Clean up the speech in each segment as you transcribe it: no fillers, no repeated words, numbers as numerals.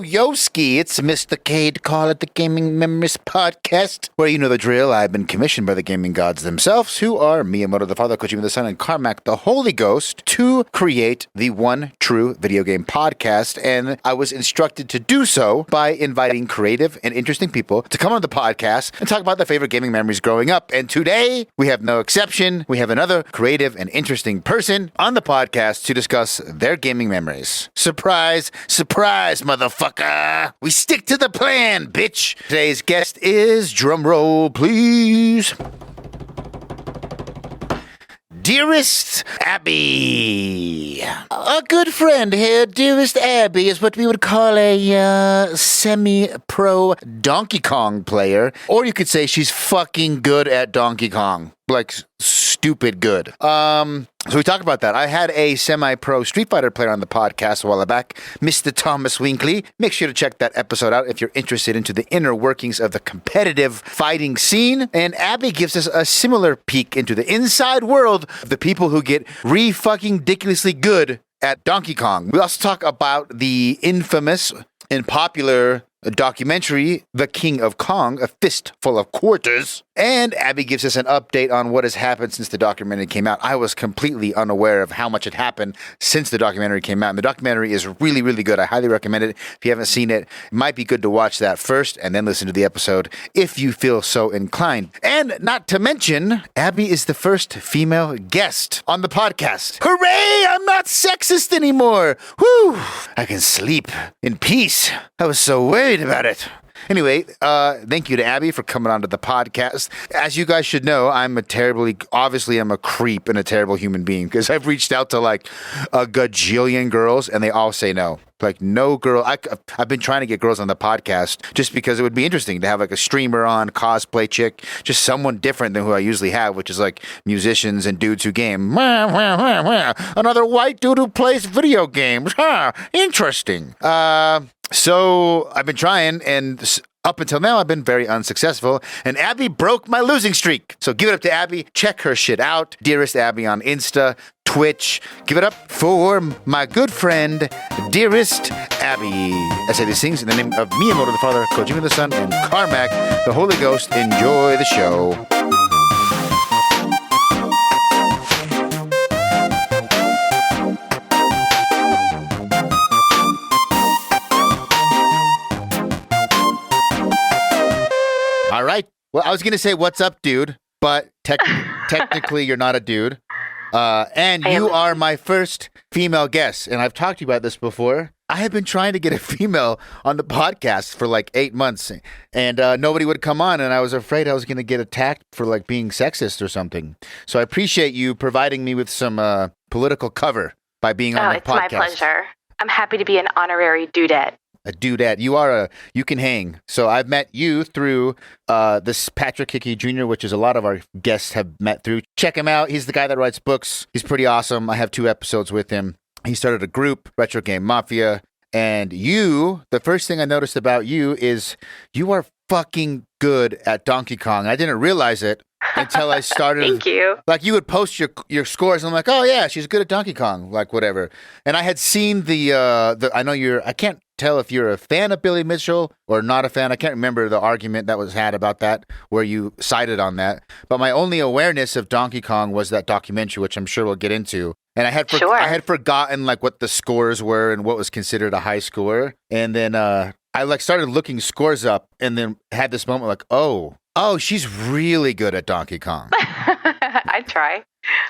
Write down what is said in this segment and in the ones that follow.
Yo, ski, it's Mr. Cade Call at the Gaming Memories Podcast, where you know the drill. I've been commissioned by the gaming gods themselves, who are Miyamoto the Father, Kojima the Son, and Carmack the Holy Ghost, to create the one true video game podcast, and I was instructed to do so by inviting creative and interesting people to come on the podcast and talk about their favorite gaming memories growing up. And today, we have no exception. We have another creative and interesting person on the podcast to discuss their gaming memories. Surprise, surprise, motherfucker. We stick to the plan, bitch. Today's guest is, drumroll, please, Dearest Abi. A good friend here. Dearest Abi is what we would call a semi-pro Donkey Kong player. Or you could say she's fucking good at Donkey Kong. Like, stupid good. So we talk about that. I had a semi-pro Street Fighter player on the podcast a while back, Mr. Thomas Winkley. Make sure to check that episode out if you're interested into the inner workings of the competitive fighting scene. And Abby gives us a similar peek into the inside world of the people who get fucking ridiculously good at Donkey Kong. We also talk about the infamous and popular documentary, The King of Kong, A Fistful of Quarters. And Abby gives us an update on what has happened since the documentary came out. I was completely unaware of how much had happened since the documentary came out. And the documentary is really, really good. I highly recommend it. If you haven't seen it, it might be good to watch that first and then listen to the episode if you feel so inclined. And not to mention, Abby is the first female guest on the podcast. Hooray! I'm not sexist anymore. Whew! I can sleep in peace. I was so worried about it. Anyway, thank you to Abby for coming onto the podcast. As you guys should know, I'm a creep and a terrible human being because I've reached out to like a gajillion girls and they all say no. Like no girl. I've been trying to get girls on the podcast just because it would be interesting to have like a streamer on, cosplay chick, just someone different than who I usually have, which is like musicians and dudes who game. Another white dude who plays video games. Interesting. So I've been trying, and up until now, I've been very unsuccessful, and Abby broke my losing streak. So give it up to Abby. Check her shit out. Dearest Abi on Insta, Twitch. Give it up for my good friend, Dearest Abi. I say these things in the name of Miyamoto the Father, Kojima the Son, and Carmack the Holy Ghost. Enjoy the show. All right. Well, I was going to say, what's up, dude? But technically, you're not a dude. And you are my first female guest. And I've talked to you about this before. I have been trying to get a female on the podcast for like 8 months. And nobody would come on. And I was afraid I was going to get attacked for like being sexist or something. So I appreciate you providing me with some political cover by being on the podcast. Oh, it's my pleasure. I'm happy to be an honorary dudette. A dudette. You can hang. So I've met you through this Patrick Hickey Jr., which is a lot of our guests have met through. Check him out. He's the guy that writes books. He's pretty awesome. I have 2 episodes with him. He started a group, Retro Game Mafia. And the first thing I noticed about you is you are fucking good at Donkey Kong. I didn't realize it until I started. Thank you. Like you would post your scores, and I'm like, oh yeah, she's good at Donkey Kong, like whatever. And I had seen I know I can't tell if you're a fan of Billy Mitchell or not a fan. I can't remember the argument that was had about that, where you cited on that. But my only awareness of Donkey Kong was that documentary, which I'm sure we'll get into. And I had forgotten like what the scores were and what was considered a high score. And then I like started looking scores up, and then had this moment like, oh, she's really good at Donkey Kong. I try.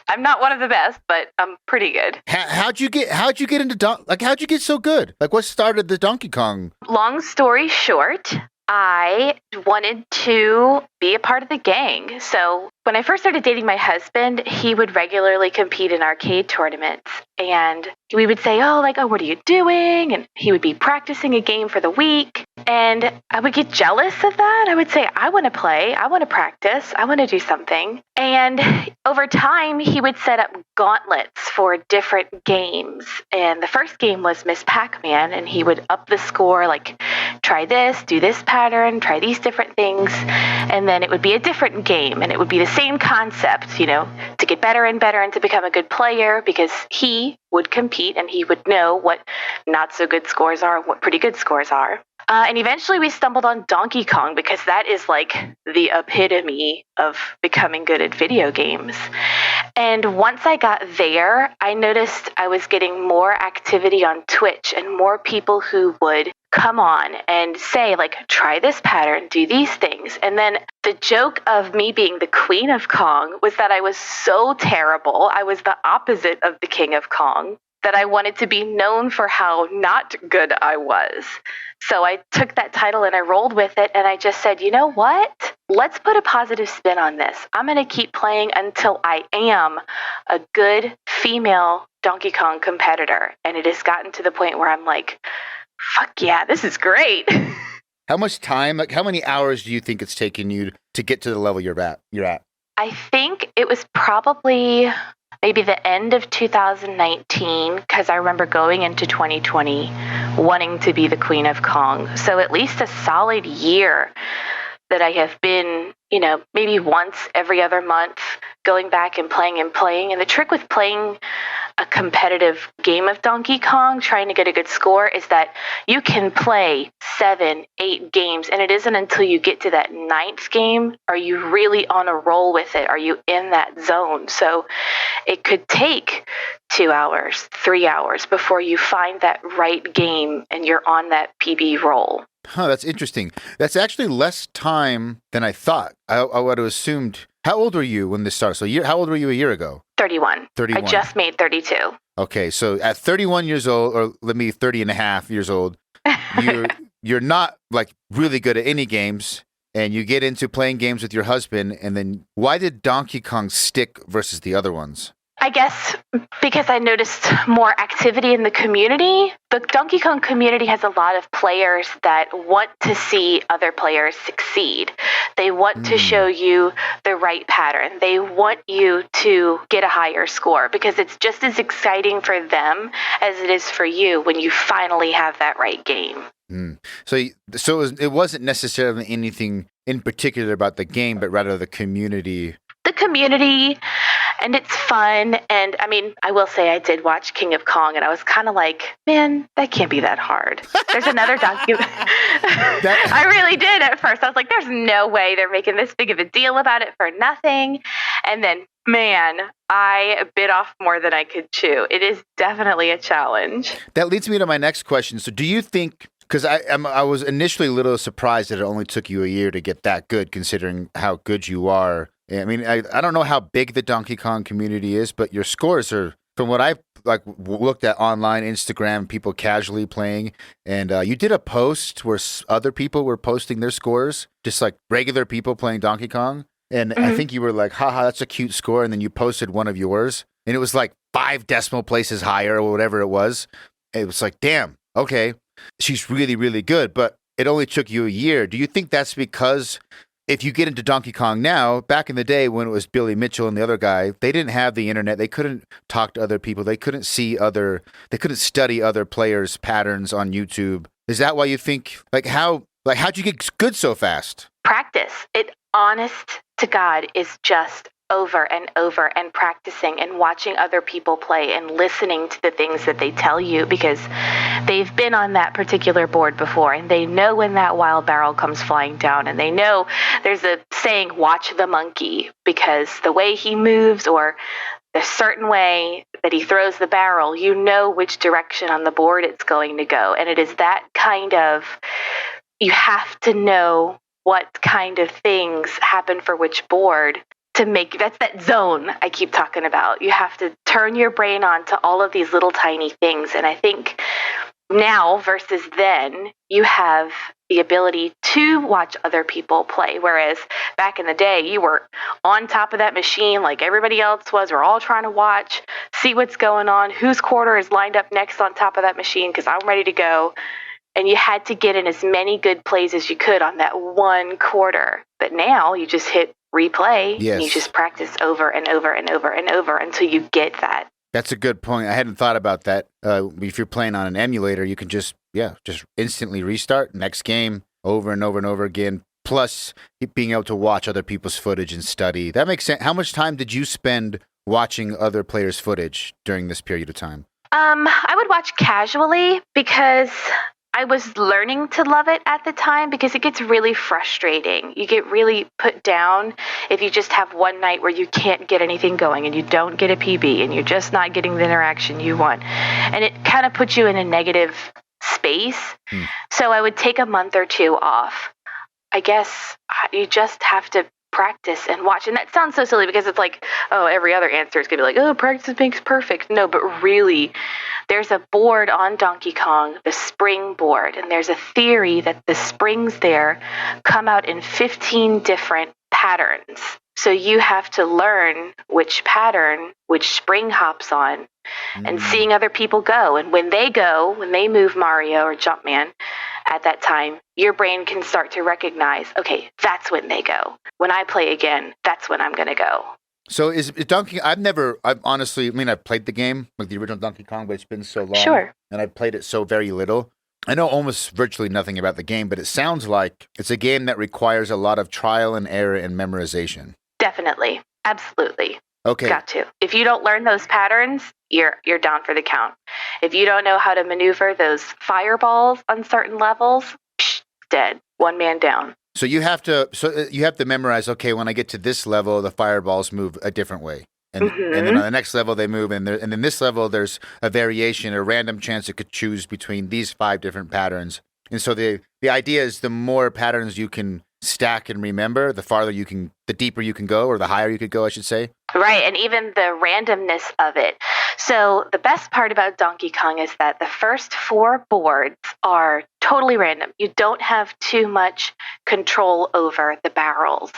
I'm not one of the best, but I'm pretty good. How'd you get into how'd you get so good? Like, what started the Donkey Kong? Long story short, I wanted to be a part of the gang. So when I first started dating my husband, he would regularly compete in arcade tournaments. And we would say, what are you doing? And he would be practicing a game for the week. And I would get jealous of that. I would say, I want to play, I want to practice, I want to do something. And over time, he would set up gauntlets for different games. And the first game was Miss Pac-Man, and he would up the score, like, try this, do this pattern, try these different things. And then it would be a different game, and it would be the same concept, to get better and better and to become a good player, because he would compete and he would know what not so good scores are, what pretty good scores are. And eventually we stumbled on Donkey Kong, because that is like the epitome of becoming good at video games. And once I got there, I noticed I was getting more activity on Twitch and more people who would come on and say, like, try this pattern, do these things. And then the joke of me being the Queen of Kong was that I was so terrible. I was the opposite of the King of Kong, that I wanted to be known for how not good I was. So I took that title and I rolled with it, and I just said, you know what? Let's put a positive spin on this. I'm going to keep playing until I am a good female Donkey Kong competitor. And it has gotten to the point where I'm like, fuck yeah, this is great. How much time, like how many hours do you think it's taken you to get to the level you're at? I think it was probably maybe the end of 2019, because I remember going into 2020 wanting to be the Queen of Kong. So at least a solid year that I have been, maybe once every other month, going back and playing and playing. And the trick with playing a competitive game of Donkey Kong, trying to get a good score, is that you can play 7, 8 games, and it isn't until you get to that 9th game are you really on a roll with it. Are you in that zone? So it could take 2 hours, 3 hours before you find that right game and you're on that PB roll. Huh, that's interesting. That's actually less time than I thought. I would have assumed. How old were you when this started? So how old were you a year ago? 31. I just made 32. Okay, so at 31 years old, or let me 30 and a half years old, you're not like really good at any games, and you get into playing games with your husband, and then why did Donkey Kong stick versus the other ones? I guess because I noticed more activity in the community. The Donkey Kong community has a lot of players that want to see other players succeed. They want to show you the right pattern. They want you to get a higher score, because it's just as exciting for them as it is for you when you finally have that right game. So it wasn't necessarily anything in particular about the game, but rather the community. The community, and it's fun. And I mean, I will say I did watch King of Kong, and I was kind of like, man, that can't be that hard. There's another document. I really did at first. I was like, there's no way they're making this big of a deal about it for nothing. And then, man, I bit off more than I could chew. It is definitely a challenge. That leads me to my next question. So do you think, because I was initially a little surprised that it only took you a year to get that good, considering how good you are. I mean, I don't know how big the Donkey Kong community is, but your scores are, from what I looked at online, Instagram, people casually playing, and you did a post where other people were posting their scores, just like regular people playing Donkey Kong. And I think you were like, haha, that's a cute score. And then you posted one of yours, and it was like 5 decimal places higher or whatever it was. It was like, damn, okay, she's really, really good. But it only took you a year. Do you think that's because if you get into Donkey Kong now, back in the day when it was Billy Mitchell and the other guy, they didn't have the internet. They couldn't talk to other people. They couldn't they couldn't study other players' patterns on YouTube. Is that why you think, how'd you get good so fast? Practice. It, honest to God, is just over and over, and practicing and watching other people play and listening to the things that they tell you, because they've been on that particular board before, and they know when that wild barrel comes flying down, and they know there's a saying, watch the monkey, because the way he moves or the certain way that he throws the barrel, you know which direction on the board it's going to go. And it is that kind of, you have to know what kind of things happen for which board to make, that's that zone I keep talking about. You have to turn your brain on to all of these little tiny things. And I think now versus then, you have the ability to watch other people play. Whereas back in the day, you were on top of that machine like everybody else was. We're all trying to watch, see what's going on, whose quarter is lined up next on top of that machine, because I'm ready to go. and you had to get in as many good plays as you could on that one quarter. But now you just hit replay and you just practice over and over and over and over until you get that. That's a good point. I hadn't thought about that. If you're playing on an emulator, you can just instantly restart next game over and over and over again. Plus, being able to watch other people's footage and study. That makes sense. How much time did you spend watching other players' footage during this period of time? I would watch casually because I was learning to love it at the time, because it gets really frustrating. You get really put down if you just have one night where you can't get anything going and you don't get a PB and you're just not getting the interaction you want. And it kind of puts you in a negative space. So I would take a month or two off. I guess you just have to practice and watch. And that sounds so silly because it's like, oh, every other answer is going to be like, oh, practice makes perfect. No, but really, there's a board on Donkey Kong, the spring board, and there's a theory that the springs there come out in 15 different patterns. So you have to learn which pattern, which spring hops on, and seeing other people go. And when they move Mario or Jumpman at that time, your brain can start to recognize, okay, that's when they go. When I play again, that's when I'm going to go. So is Donkey? I've honestly, I've played the game, like the original Donkey Kong, but it's been so long. Sure. And I've played it so very little. I know almost virtually nothing about the game, but it sounds like it's a game that requires a lot of trial and error and memorization. Definitely. Absolutely. Okay. Got to. If you don't learn those patterns, you're down for the count. If you don't know how to maneuver those fireballs on certain levels, dead. One man down. So you have to memorize, okay, when I get to this level, the fireballs move a different way. And then on the next level, they move. And then this level, there's a variation, a random chance it could choose between these 5 different patterns. And so the idea is the more patterns you can stack and remember, the deeper you can go, or the higher you could go, I should say. Right, and even the randomness of it. So the best part about Donkey Kong is that the first 4 boards are totally random. You don't have too much control over the barrels.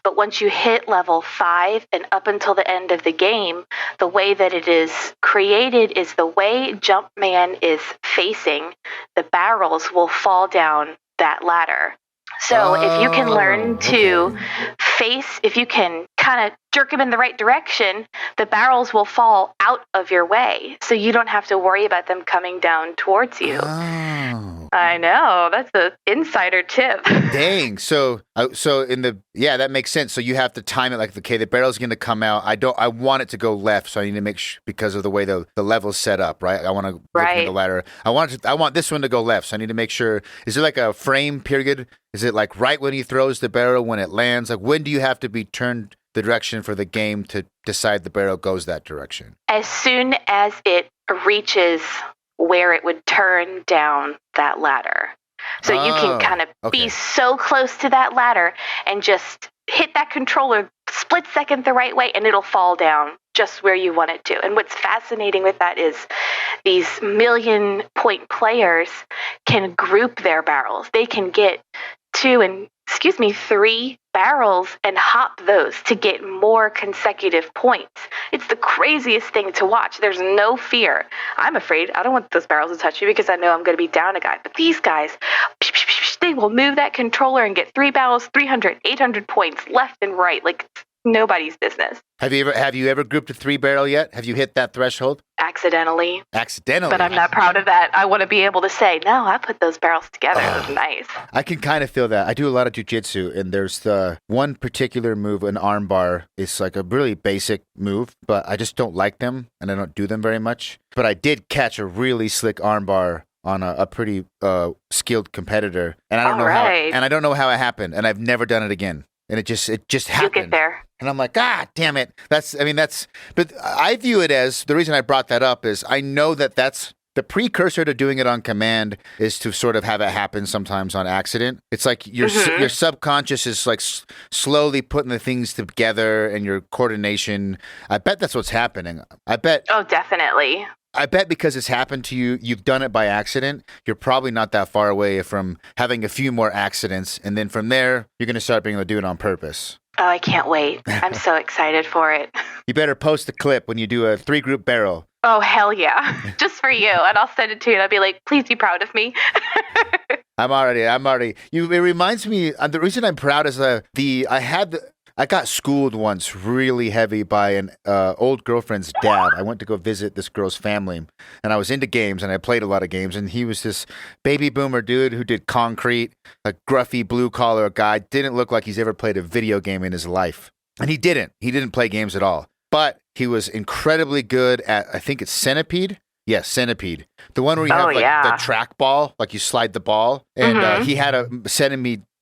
But once you hit level 5 and up until the end of the game, the way that it is created is the way Jumpman is facing, the barrels will fall down that ladder. So if you can learn to face, if you can kind of jerk them in the right direction, the barrels will fall out of your way. So you don't have to worry about them coming down towards you. Oh. I know. That's an insider tip. Dang. So that makes sense. So you have to time it like, okay, the barrel's going to come out. I want it to go left. So I need to make sure, because of the way the level's set up, right? I want to go the ladder. I want this one to go left. So I need to make sure, is there like a frame period? Is it like right when he throws the barrel, when it lands? Like, when do you have to be turned the direction for the game to decide the barrel goes that direction? As soon as it reaches where it would turn down that ladder. So you can kind of be so close to that ladder and just hit that controller split second the right way, and it'll fall down just where you want it to. And what's fascinating with that is these 1,000,000-point players can group their barrels. They can get 3 barrels and hop those to get more consecutive points. It's the craziest thing to watch. There's no fear. I'm afraid. I don't want those barrels to touch me because I know I'm going to be down a guy. But these guys, they will move that controller and get 3 barrels, 300, 800 points left and right. Like nobody's business. Have you ever grouped a 3-barrel yet? Have you hit that threshold? Accidentally. Accidentally? But I'm not proud of that. I want to be able to say, no, I put those barrels together. It was nice. I can kind of feel that. I do a lot of jiu-jitsu, and there's the one particular move, an arm bar. It's like a really basic move, but I just don't like them, and I don't do them very much. But I did catch a really slick arm bar on a pretty skilled competitor, and I don't know how it happened, and I've never done it again. And it just happened. You'll get there. And I'm like, damn it. But I view it as, the reason I brought that up is I know that's the precursor to doing it on command is to sort of have it happen sometimes on accident. It's like your subconscious is like slowly putting the things together, and your coordination. I bet that's what's happening. Oh, definitely. I bet because it's happened to you, you've done it by accident, you're probably not that far away from having a few more accidents, and then from there, you're going to start being able to do it on purpose. Oh, I can't wait. I'm so excited for it. You better post a clip when you do a 3-group barrel. Oh, hell yeah. Just for you. And I'll send it to you and I'll be like, please be proud of me. I'm already. It reminds me. The reason I'm proud is I got schooled once really heavy by an old girlfriend's dad. I went to go visit this girl's family, and I was into games, and I played a lot of games. And he was this baby boomer dude who did concrete, a gruffy blue collar guy. Didn't look like he's ever played a video game in his life, and he didn't. He didn't play games at all. But he was incredibly good at, I think it's Centipede. Yes, Centipede. The one where you have the trackball, like you slide the ball. And he had a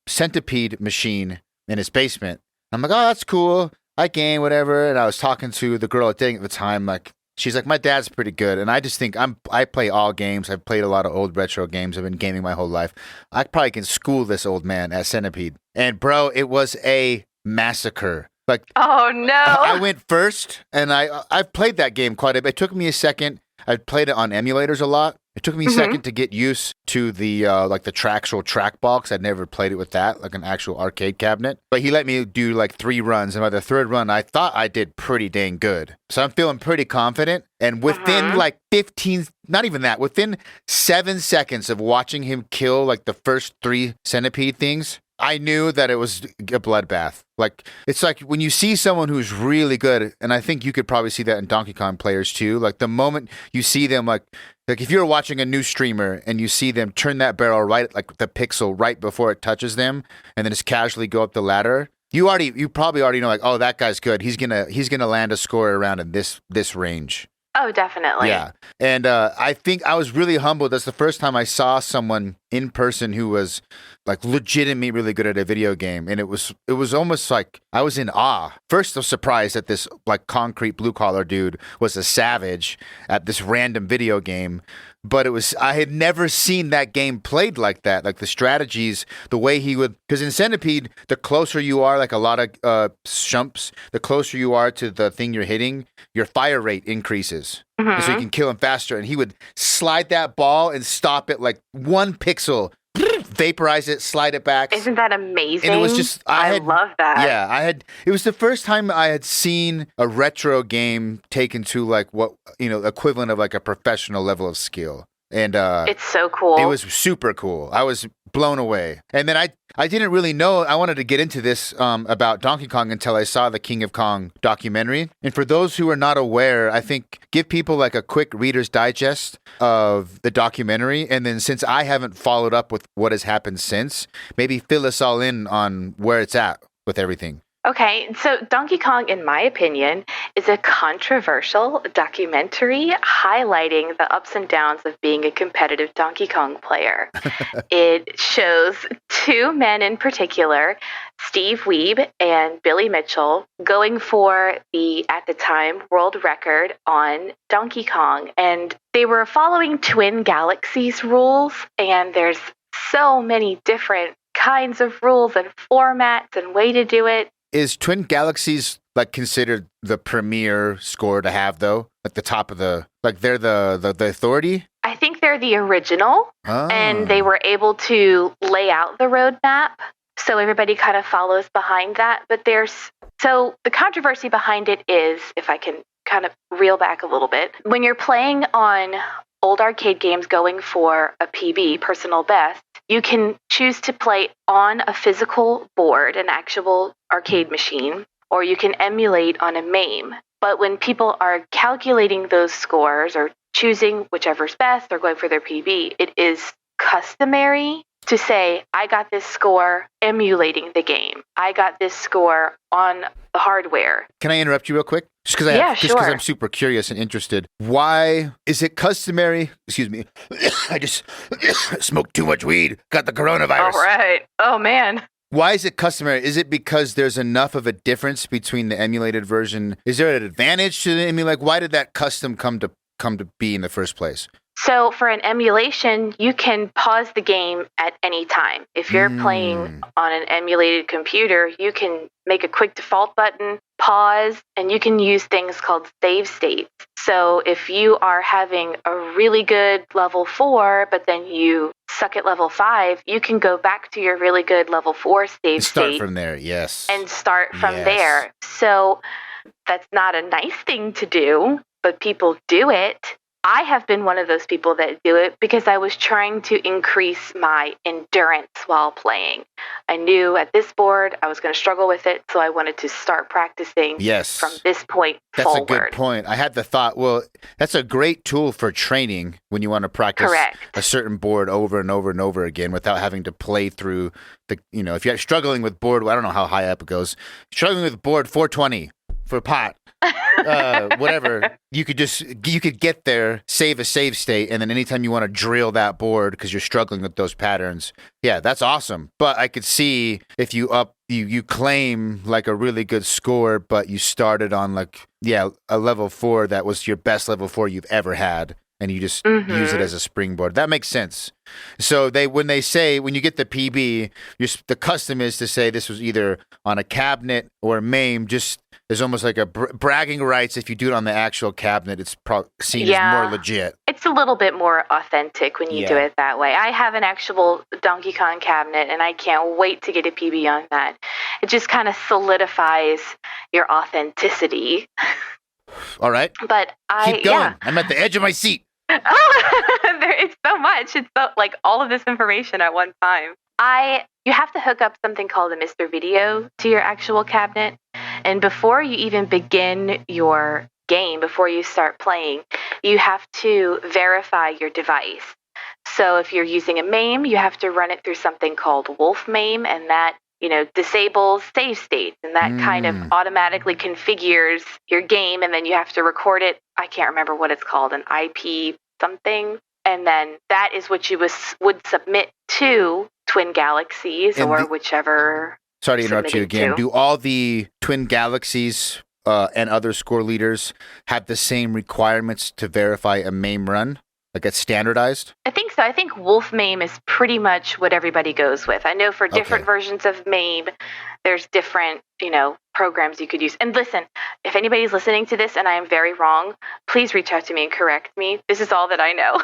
centipede machine in his basement. I'm like, oh, that's cool. I game, whatever. And I was talking to the girl dating at the time. Like, she's like, my dad's pretty good. And I just think I play all games. I've played a lot of old retro games. I've been gaming my whole life. I probably can school this old man at Centipede. And bro, it was a massacre. Like, oh no! I went first, and I've played that game quite a bit. It took me a second. I played it on emulators a lot. It took me a second to get used to the like the actual trackball, because I'd never played it with that, like an actual arcade cabinet. But he let me do like 3 runs, and by the 3rd run, I thought I did pretty dang good. So I'm feeling pretty confident. And within like 15, not even that, within 7 seconds of watching him kill like the first 3 centipede things, I knew that it was a bloodbath. Like, it's like when you see someone who's really good, and I think you could probably see that in Donkey Kong players too. Like, the moment you see them, like if you're watching a new streamer and you see them turn that barrel right, like the pixel right before it touches them, and then just casually go up the ladder, you probably already know, like, oh, that guy's good. He's gonna land a score around in this range. Oh, definitely. Yeah. And I think I was really humbled. That's the first time I saw someone in person who was like legitimately really good at a video game. And it was almost like I was in awe. First, I was surprised that this like concrete blue collar dude was a savage at this random video game. But I had never seen that game played like that. Like the strategies, the way he would, because in Centipede, the closer you are, like a lot of shumps, the closer you are to the thing you're hitting, your fire rate increases. And so you can kill him faster. And he would slide that ball and stop it like 1 pixel, vaporize it, slide it back. Isn't that amazing? And it was just, I love that. Yeah, it was the first time I had seen a retro game taken to like what, equivalent of like a professional level of skill. And it's so cool. It was super cool. I was blown away. And then I didn't really know. I wanted to get into this about Donkey Kong until I saw the King of Kong documentary. And for those who are not aware, I think give people like a quick Reader's Digest of the documentary. And then since I haven't followed up with what has happened since, maybe fill us all in on where it's at with everything. Okay, so Donkey Kong, in my opinion, is a controversial documentary highlighting the ups and downs of being a competitive Donkey Kong player. It shows 2 men in particular, Steve Wiebe and Billy Mitchell, going for the, at the time, world record on Donkey Kong. And they were following Twin Galaxies rules, and there's so many different kinds of rules and formats and way to do it. Is Twin Galaxies like considered the premier score to have though? Like the top of they're the authority? I think they're the original, and they were able to lay out the roadmap, so everybody kind of follows behind that. But so the controversy behind it is, if I can kind of reel back a little bit, when you're playing on old arcade games going for a PB, personal best, you can choose to play on a physical board, an actual arcade machine, or you can emulate on a MAME. But when people are calculating those scores or choosing whichever's best or going for their PB, it is customary to say, I got this score emulating the game. I got this score on the hardware. Can I interrupt you real quick? Just because I'm super curious and interested. Why is it customary? Excuse me. I just smoked too much weed. Got the coronavirus. All right. Oh, man. Why is it customary? Is it because there's enough of a difference between the emulated version? Is there an advantage to the emulate? Why did that custom come to be in the first place? So for an emulation, you can pause the game at any time. If you're playing on an emulated computer, you can make a quick default button, pause, and you can use things called save states. So if you are having a really good level 4, but then you suck at level 5, you can go back to your really good level 4 save Start state from there, yes. and start from Yes. there. So that's not a nice thing to do, but people do it. I have been one of those people that do it because I was trying to increase my endurance while playing. I knew at this board I was going to struggle with it, so I wanted to start practicing from this point forward. That's a good point. I had the thought, well, that's a great tool for training when you want to practice a certain board over and over and over again without having to play through the, if you're struggling with board, I don't know how high up it goes, struggling with board 420 for pot. Whatever, you could get there, save a save state, and then anytime you want to drill that board because you're struggling with those patterns, yeah, that's awesome. But I could see if you claim like a really good score, but you started on a level 4 that was your best level 4 you've ever had, and you just use it as a springboard. That makes sense. So when you get the PB, the custom is to say this was either on a cabinet or a MAME. Just there's almost like a bragging rights. If you do it on the actual cabinet, it's seen as more legit. It's a little bit more authentic when you do it that way. I have an actual Donkey Kong cabinet, and I can't wait to get a PB on that. It just kind of solidifies your authenticity. All right. But keep going. Yeah. I'm at the edge of my seat. It's so much. It's so, all of this information at one time. You have to hook up something called a Mr. Video to your actual cabinet. And before you even begin your game, before you start playing, you have to verify your device. So if you're using a MAME, you have to run it through something called Wolf MAME, and that disables save states, and that kind of automatically configures your game, and then you have to record it. I can't remember what it's called, an IP something. And then that is what you would submit to Twin Galaxies or whichever. Sorry to interrupt you again. Do all the Twin Galaxies and other score leaders have the same requirements to verify a MAME run? Like it's standardized? I think so. I think Wolf MAME is pretty much what everybody goes with. I know for different versions of MAME, there's different, programs you could use. And listen, if anybody's listening to this and I am very wrong, please reach out to me and correct me. This is all that I know.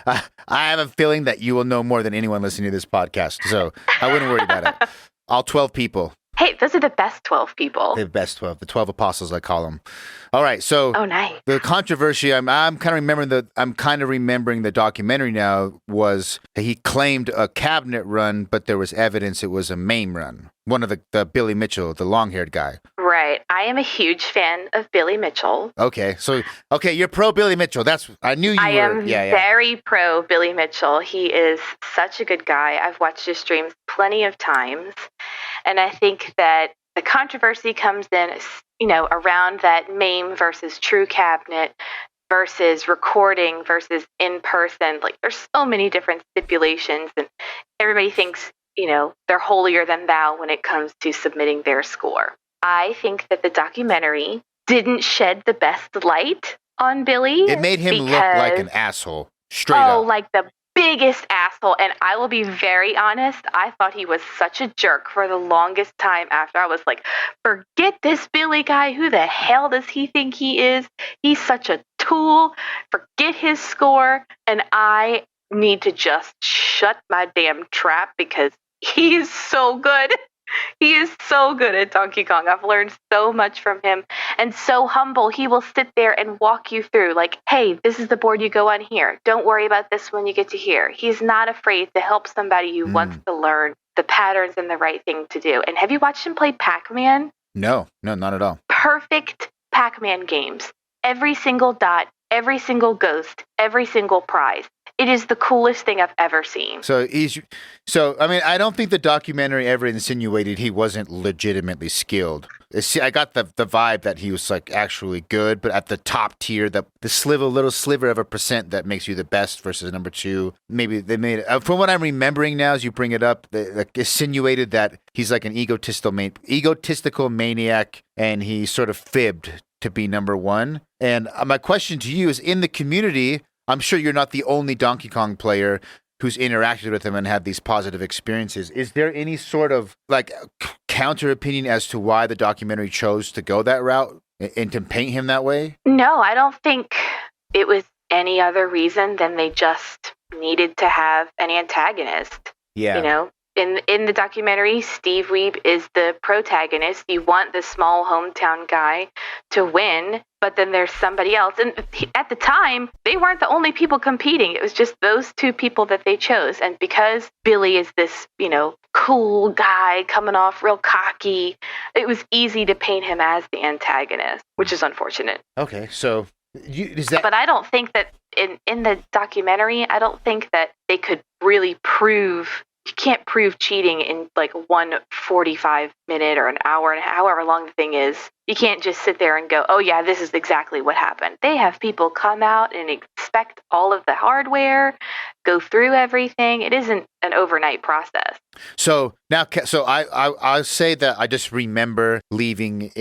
I have a feeling that you will know more than anyone listening to this podcast, so I wouldn't worry about it. All 12 people. Hey, those are the best 12 people. The best 12, the 12 apostles, I call them. All right, so nice. The controversy. I'm kind of remembering the documentary now was he claimed a cabinet run, but there was evidence it was a MAME run. One of the Billy Mitchell, the long-haired guy. Right. I am a huge fan of Billy Mitchell. Okay, you're pro Billy Mitchell. I knew you were. I am very pro Billy Mitchell. He is such a good guy. I've watched his streams plenty of times. And I think that the controversy comes in, around that MAME versus true cabinet versus recording versus in person. There's so many different stipulations, and everybody thinks, they're holier than thou when it comes to submitting their score. I think that the documentary didn't shed the best light on Billy. It made him look like an asshole. Straight up. Oh, like the biggest asshole. And I will be very honest, I thought he was such a jerk for the longest time after. I was like, forget this Billy guy. Who the hell does he think he is? He's such a tool. Forget his score. And I need to just shut my damn trap because he's so good. He is so good at Donkey Kong. I've learned so much from him, and so humble. He will sit there and walk you through hey, this is the board you go on here. Don't worry about this when you get to here. He's not afraid to help somebody who wants to learn the patterns and the right thing to do. And have you watched him play Pac-Man? No, not at all. Perfect Pac-Man games. Every single dot, every single ghost, every single prize. It is the coolest thing I've ever seen. I don't think the documentary ever insinuated he wasn't legitimately skilled. I got the vibe that he was actually good, but at the top tier, the little sliver of a percent that makes you the best versus number 2. Maybe they made it. From what I'm remembering now, as you bring it up, they insinuated that he's like an egotistical maniac, and he sort of fibbed to be number 1. And my question to you is, in the community, I'm sure you're not the only Donkey Kong player who's interacted with him and had these positive experiences. Is there any sort of counter opinion as to why the documentary chose to go that route and to paint him that way? No, I don't think it was any other reason than they just needed to have an antagonist. Yeah. You know, in the documentary, Steve Weeb is the protagonist. You want the small hometown guy to win, but then there's somebody else. And at the time, they weren't the only people competing. It was just those two people that they chose. And because Billy is this, cool guy coming off real cocky, it was easy to paint him as the antagonist, which is unfortunate. Okay, so is that? But I don't think that in the documentary, I don't think that they could really prove. You can't prove cheating in like 1 45-minute or an hour and however long the thing is. You can't just sit there and go, oh yeah, this is exactly what happened. They have people come out and inspect all of the hardware, go through everything. It isn't an overnight process. So now, I'll say that I just remember leaving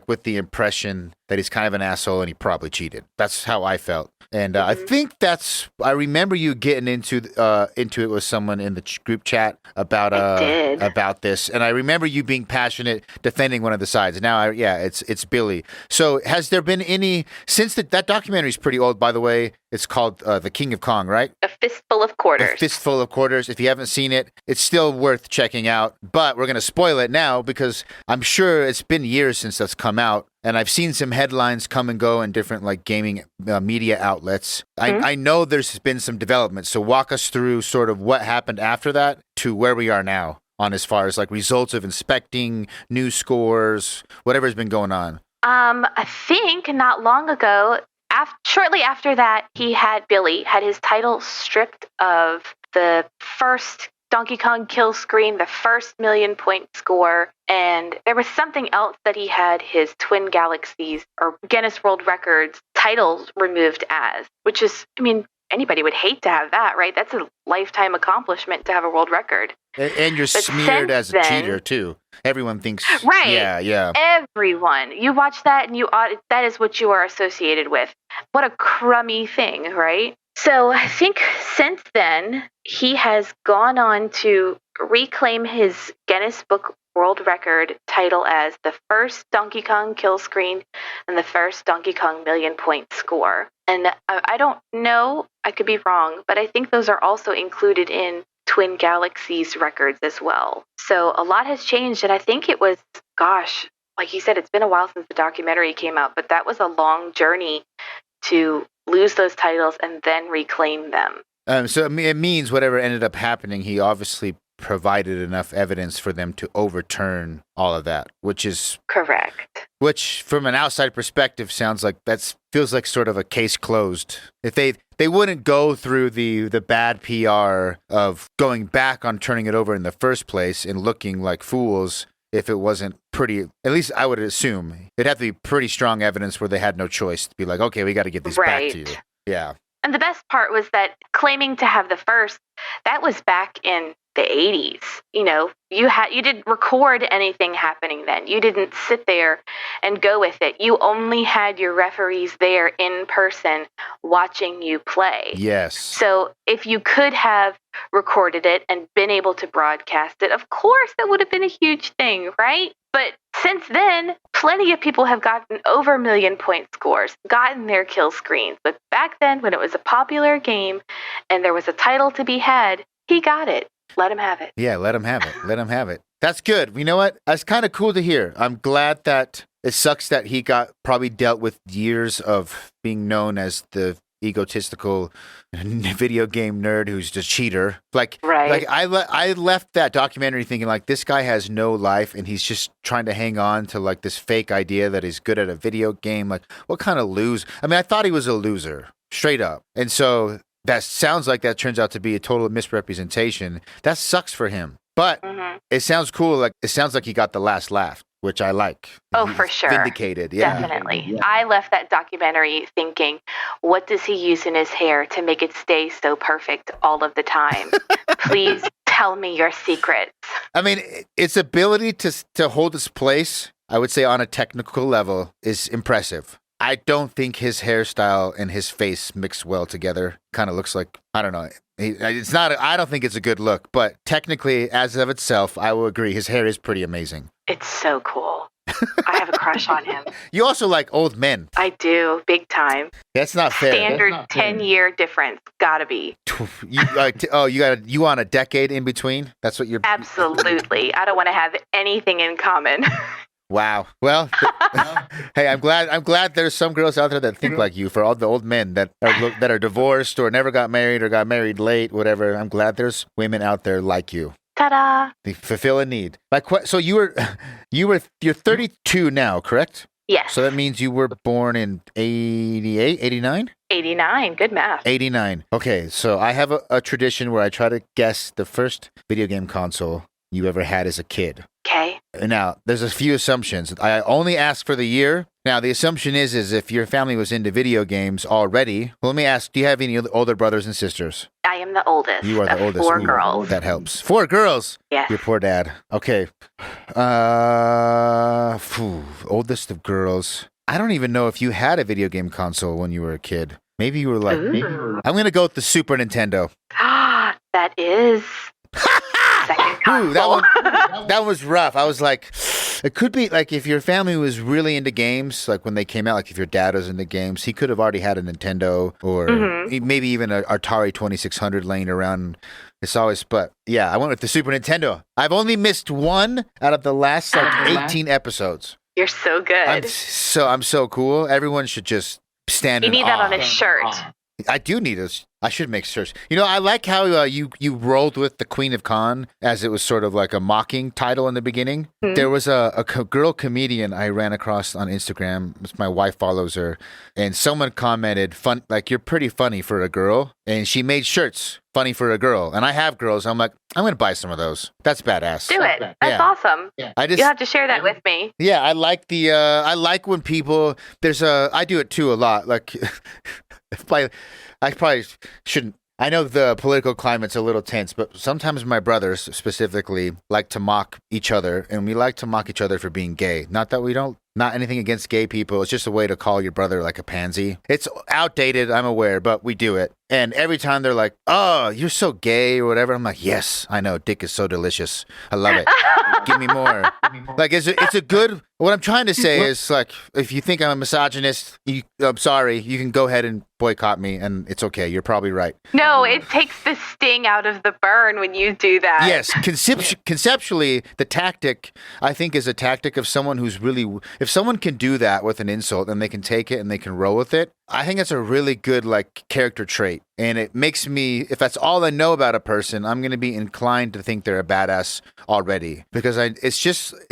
with the impression that he's kind of an asshole and he probably cheated. That's how I felt. And I think I remember you getting into it with someone in the group chat about this, and I remember you being passionate defending one of the sides. Now, it's Billy. So has there been any since that documentary is pretty old, by the way? It's called The King of Kong, right? A Fistful of Quarters. A Fistful of Quarters. If you haven't seen it, it's still worth checking out. But we're going to spoil it now because I'm sure it's been years since that's come out. And I've seen some headlines come and go in different gaming media outlets. I know there's been some development. So walk us through sort of what happened after that to where we are now on as far as results of inspecting, new scores, whatever's been going on. I think not long ago, shortly after that, Billy had his title stripped of the first Donkey Kong kill screen, the first 1,000,000-point score, and there was something else that he had his Twin Galaxies or Guinness World Records titles removed as, which is, anybody would hate to have that, right? That's a lifetime accomplishment to have a world record. And you're smeared as a cheater, too. Everyone thinks... Right. Yeah. Everyone. You watch that and that is what you are associated with. What a crummy thing, right? So I think since then, he has gone on to reclaim his Guinness Book World Record title as the first Donkey Kong kill screen and the first Donkey Kong 1,000,000-point score. And I don't know, I could be wrong, but I think those are also included in Twin Galaxies records as well. So a lot has changed, and I think it was, like you said, it's been a while since the documentary came out, but that was a long journey to lose those titles and then reclaim them. So it means whatever ended up happening, he obviously provided enough evidence for them to overturn all of that, which is correct. Which, from an outside perspective, feels like sort of a case closed. If they wouldn't go through the bad PR of going back on turning it over in the first place and looking like fools if it wasn't pretty, at least I would assume, it'd have to be pretty strong evidence where they had no choice to be like, okay, we got to get these back to you. Yeah. And the best part was that claiming to have the first, that was back in the 80s. You didn't record anything happening then. You didn't sit there and go with it. You only had your referees there in person watching you play. Yes. So if you could have recorded it and been able to broadcast it, of course that would have been a huge thing, right? But since then, plenty of people have gotten over 1,000,000-point scores, gotten their kill screens. But back then, when it was a popular game and there was a title to be had, he got it. Let him have it. Yeah, let him have it. Let him have it. That's good. You know what? That's kind of cool to hear. I'm glad that it sucks that he probably dealt with years of being known as the egotistical video game nerd who's just cheater. I left that documentary thinking this guy has no life and he's just trying to hang on to this fake idea that he's good at a video game. What kind of lose? I thought he was a loser, straight up. And so that sounds like that turns out to be a total misrepresentation. That sucks for him. But it sounds cool. It sounds like he got the last laugh, which I like. Oh, for sure. Vindicated. Yeah. Definitely. Yeah. I left that documentary thinking, what does he use in his hair to make it stay so perfect all of the time? Please tell me your secrets. Its ability to hold its place, I would say on a technical level, is impressive. I don't think his hairstyle and his face mix well together. Kind of looks like, I don't know. It's not. I don't think it's a good look, but technically, as of itself, I will agree. His hair is pretty amazing. It's so cool. I have a crush on him. You also like old men. I do, big time. That's not fair. Standard 10-year difference, gotta be. You want a decade in between? That's what you're. Absolutely. I don't want to have anything in common. Wow. Well, hey, I'm glad there's some girls out there that think like you. For all the old men that are divorced or never got married or got married late, whatever. I'm glad there's women out there like you. Ta-da! They fulfill a need. So you're 32 now, correct? Yes. So that means you were born in 88, 89? 89. Good math. 89. Okay, so I have a tradition where I try to guess the first video game console you ever had as a kid. Okay. Now, there's a few assumptions. I only ask for the year. Now, the assumption is if your family was into video games already. Well, let me ask, do you have any older brothers and sisters? I am the oldest. You are the oldest. 4 girls. That helps. 4 girls? Yes. Your poor dad. Okay. Oldest of girls. I don't even know if you had a video game console when you were a kid. Maybe you were like, I'm going to go with the Super Nintendo. That is second console. Ooh, that was rough. I was like, it could be like if your family was really into games, like when they came out, like if your dad was into games, he could have already had a Nintendo or maybe even an Atari 2600 laying around. But yeah, I went with the Super Nintendo. I've only missed one out of the last 18 episodes. You're so good. I'm so cool. Everyone should just stand in awe. You need that on a shirt. I do need a. I should make shirts. I like how you rolled with the Queen of Con as it was sort of like a mocking title in the beginning. Mm-hmm. There was a girl comedian I ran across on Instagram. My wife follows her, and someone commented, "Fun, like you're pretty funny for a girl." And she made shirts funny for a girl. And I have girls. I'm like, I'm gonna buy some of those. That's badass. Do it. That's awesome. Yeah. You have to share that with me. Yeah, I like the. I like when people. I do it too a lot. Like. I probably shouldn't. I know the political climate's a little tense, but sometimes my brothers specifically like to mock each other, and we like to mock each other for being gay. Not anything against gay people. It's just a way to call your brother like a pansy. It's outdated, I'm aware, but we do it. And every time they're like, "Oh, you're so gay" or whatever, I'm like, "Yes, I know. Dick is so delicious. I love it. Give me more." Like, it's a good. What I'm trying to say is, like, if you think I'm a misogynist, I'm sorry. You can go ahead and boycott me, and it's okay. You're probably right. No, it takes the sting out of the burn when you do that. Yes, conceptually, the tactic I think is a tactic of someone who's really. If someone can do that with an insult and they can take it and they can roll with it, I think that's a really good character trait. And it makes me, if that's all I know about a person, I'm going to be inclined to think they're a badass already. Because it's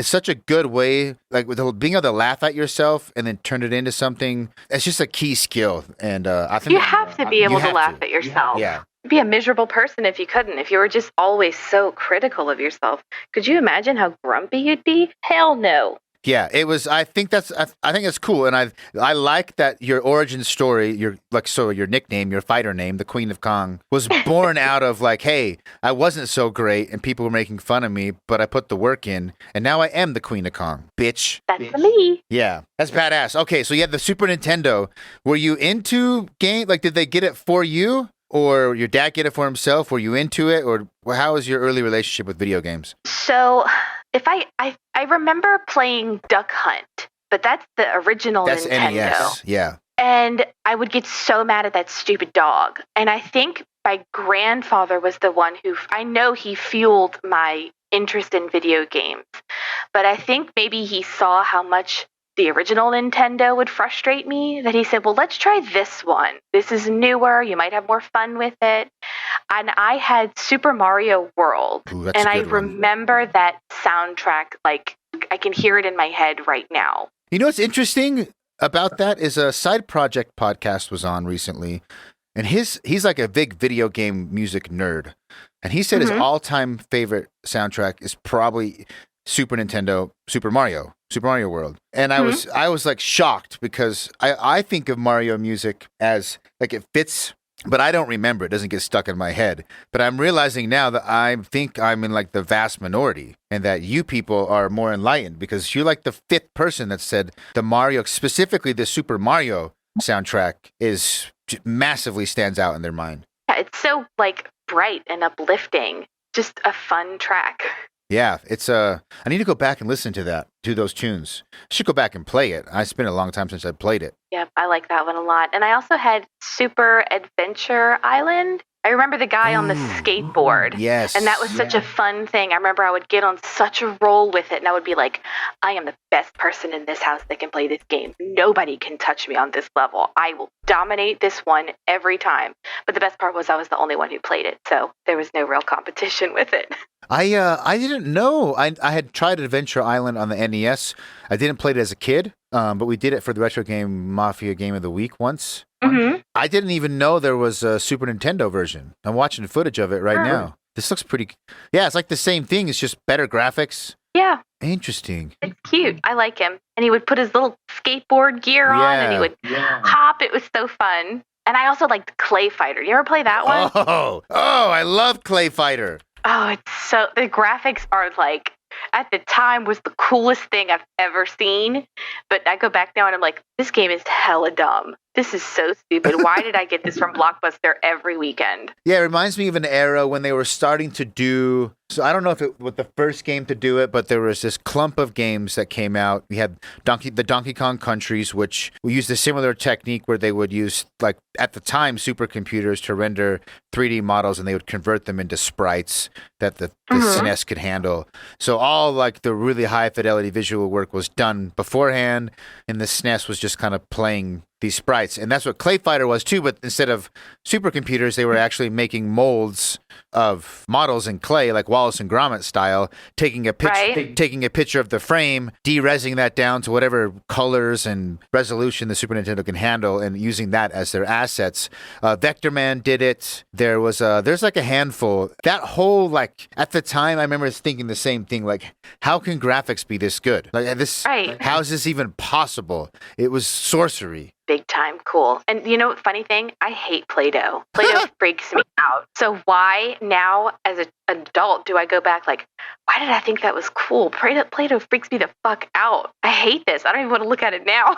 such a good way, like with being able to laugh at yourself and then turn it into something. It's just a key skill. And I think you have to be able to laugh at yourself. Yeah. You'd be a miserable person if you couldn't. If you were just always so critical of yourself. Could you imagine how grumpy you'd be? Hell no. Yeah, it was. I think it's cool, and I like that your origin story, your nickname, your fighter name, the Queen of Kong, was born out of hey, I wasn't so great, and people were making fun of me, but I put the work in, and now I am the Queen of Kong, bitch. That's me. Yeah, that's badass. Okay, so you had the Super Nintendo. Were you into game? Did they get it for you, or your dad get it for himself? Were you into it, or how was your early relationship with video games? So. If I remember playing Duck Hunt, but that's the original Nintendo. NES, yeah. And I would get so mad at that stupid dog. And I think my grandfather was the one I know he fueled my interest in video games. But I think maybe he saw how much the original Nintendo would frustrate me, that he said, well, let's try this one. This is newer. You might have more fun with it. And I had Super Mario World. Ooh, and I remember that soundtrack, I can hear it in my head right now. You know what's interesting about that is a Side Project podcast was on recently. And he's like a big video game music nerd. And he said his all-time favorite soundtrack is probably Super Nintendo, Super Mario World. And I was shocked because I think of Mario music as it fits, but I don't remember. It doesn't get stuck in my head. But I'm realizing now that I think I'm in the vast minority and that you people are more enlightened because you're the fifth person that said the Mario, specifically the Super Mario soundtrack is massively stands out in their mind. Yeah, it's so bright and uplifting. Just a fun track. Yeah, it's I need to go back and listen to those tunes. I should go back and play it. It's been a long time since I played it. Yep, I like that one a lot. And I also had Super Adventure Island. I remember the guy on the skateboard. Yes. And that was such a fun thing. I remember I would get on such a roll with it, and I would be like, I am the best person in this house that can play this game. Nobody can touch me on this level. I will dominate this one every time. But the best part was I was the only one who played it, so there was no real competition with it. I didn't know. I had tried Adventure Island on the NES. I didn't play it as a kid, but we did it for the Retro Game Mafia Game of the Week once. Mm-hmm. I didn't even know there was a Super Nintendo version. I'm watching footage of it right now. This looks pretty... Yeah, it's like the same thing. It's just better graphics. Yeah. Interesting. It's cute. I like him. And he would put his little skateboard gear on, and he would hop. It was so fun. And I also liked Clay Fighter. You ever play that one? Oh, I love Clay Fighter. Oh, it's so... The graphics are like... At the time was the coolest thing I've ever seen. But I go back now and I'm like, this game is hella dumb. This is so stupid. Why did I get this from Blockbuster every weekend? Yeah, it reminds me of an era when they were starting to do... So I don't know if it was the first game to do it, but there was this clump of games that came out. We had the Donkey Kong Countries, which we used a similar technique where they would use, like, at the time, supercomputers to render 3D models, and they would convert them into sprites that the SNES could handle. So all, like, the really high-fidelity visual work was done beforehand, and the SNES was just kind of playing these sprites. And that's what Clay Fighter was too, but instead of supercomputers, they were actually making molds of models in clay, like Wallace and Gromit style, taking a picture of the frame, de-resing that down to whatever colors and resolution the Super Nintendo can handle, and using that as their assets. Vector Man did it. There's like a handful. That whole, like, at the time, I remember thinking the same thing, like, how can graphics be this good? Like, how is this even possible? It was sorcery. Big time cool. And you know, funny thing, I hate Play-Doh. Play-Doh freaks me out. So why now, as an adult, do I go back like, why did I think that was cool? Play-Doh freaks me the fuck out. I hate this. I don't even want to look at it now.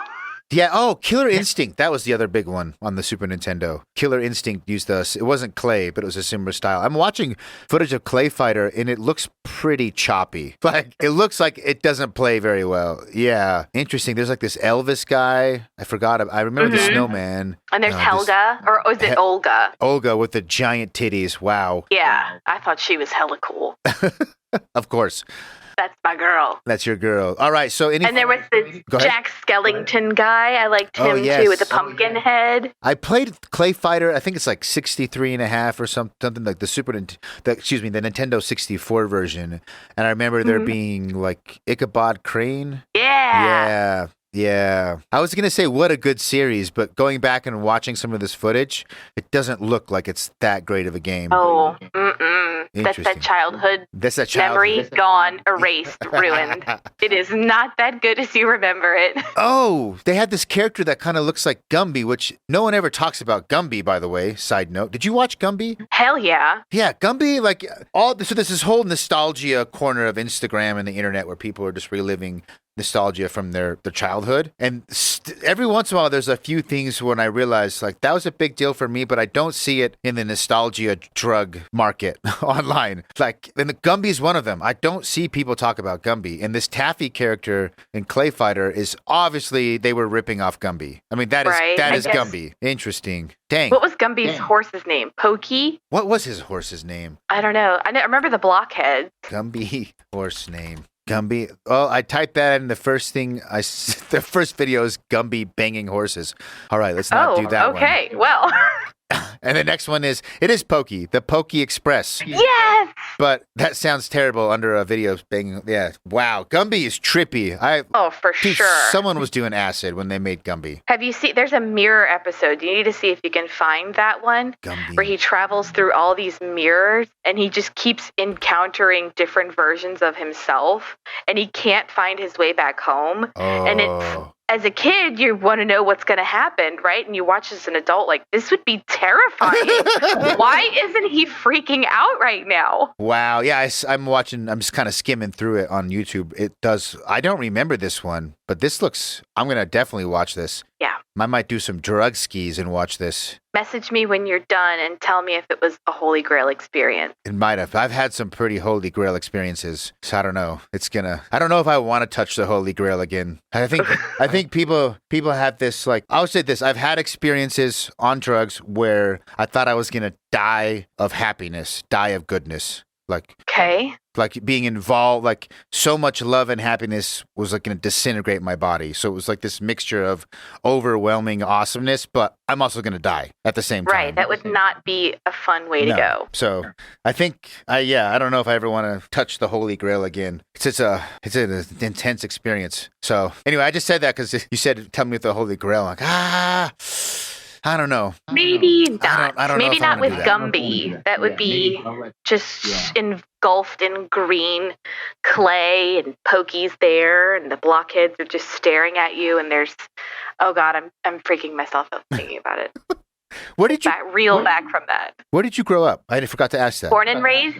Yeah, Killer Instinct. That was the other big one on the Super Nintendo. Killer Instinct used it wasn't clay, but it was a similar style. I'm watching footage of Clay Fighter, and it looks pretty choppy. Like, it looks like it doesn't play very well. Yeah, interesting. There's like this Elvis guy. I remember the snowman. And there's Helga, or was it Olga? Olga with the giant titties. Wow. Yeah, I thought she was hella cool. Of course. That's my girl. That's your girl. All right. So and there was this Jack Skellington guy. I liked him too, with the pumpkin head. I played Clay Fighter. I think it's like 63 and a half or something like the Nintendo 64 version. And I remember there being like Ichabod Crane. Yeah. Yeah. I was going to say what a good series, but going back and watching some of this footage, it doesn't look like it's that great of a game. Oh, That's that childhood memory gone, erased, ruined. It is not that good as you remember it. Oh, they had this character that kind of looks like Gumby, which no one ever talks about Gumby, by the way. Side note. Did you watch Gumby? Hell yeah. Yeah, Gumby, like, so there's this whole nostalgia corner of Instagram and the internet where people are just reliving nostalgia from their childhood. And every once in a while, there's a few things when I realize, like, that was a big deal for me, but I don't see it in the nostalgia drug market online. Like, and the Gumby's one of them. I don't see people talk about Gumby. And this Taffy character in Clay Fighter is obviously, they were ripping off Gumby. I mean, that is Gumby. Interesting. Dang. What was Gumby's horse's name? Pokey? What was his horse's name? I don't know. I remember the blockhead. Gumby horse name. Gumby. Oh, I typed that in the first thing. The first video is Gumby banging horses. All right, let's not do that one. Okay, well. And the next one is Pokey, the Pokey Express. Yes! But that sounds terrible under a video banging. Yeah. Wow. Gumby is trippy. For sure. Someone was doing acid when they made Gumby. Have you seen, there's a mirror episode. You need to see if you can find that one. Gumby. Where he travels through all these mirrors and he just keeps encountering different versions of himself and he can't find his way back home. Oh. And it's, as a kid, you want to know what's going to happen, right? And you watch as an adult, like, this would be terrifying. Why isn't he freaking out right now? Wow. Yeah, I'm just kind of skimming through it on YouTube. I don't remember this one, but this looks, I'm going to definitely watch this. Yeah. I might do some drug skis and watch this. Message me when you're done and tell me if it was a Holy Grail experience. It might have. I've had some pretty Holy Grail experiences, so I don't know. I don't know if I want to touch the Holy Grail again. I think people have this, like, I'll say this. I've had experiences on drugs where I thought I was gonna die of happiness, die of goodness. Like being involved, like so much love and happiness was like going to disintegrate my body. So it was like this mixture of overwhelming awesomeness, but I'm also going to die at the same time. Right. That would not be a fun way to go. So I think, I don't know if I ever want to touch the Holy Grail again. It's an intense experience. So anyway, I just said that because you said, tell me with the Holy Grail. I'm like, I don't know. Maybe not. I don't Maybe know if I not with wanna do that. Gumby. That would be just engulfed in green clay and Pokey's there, and the blockheads are just staring at you. And there's, oh God, I'm freaking myself up thinking about it. Where did you reel back from that? Where did you grow up? I forgot to ask that. Born and raised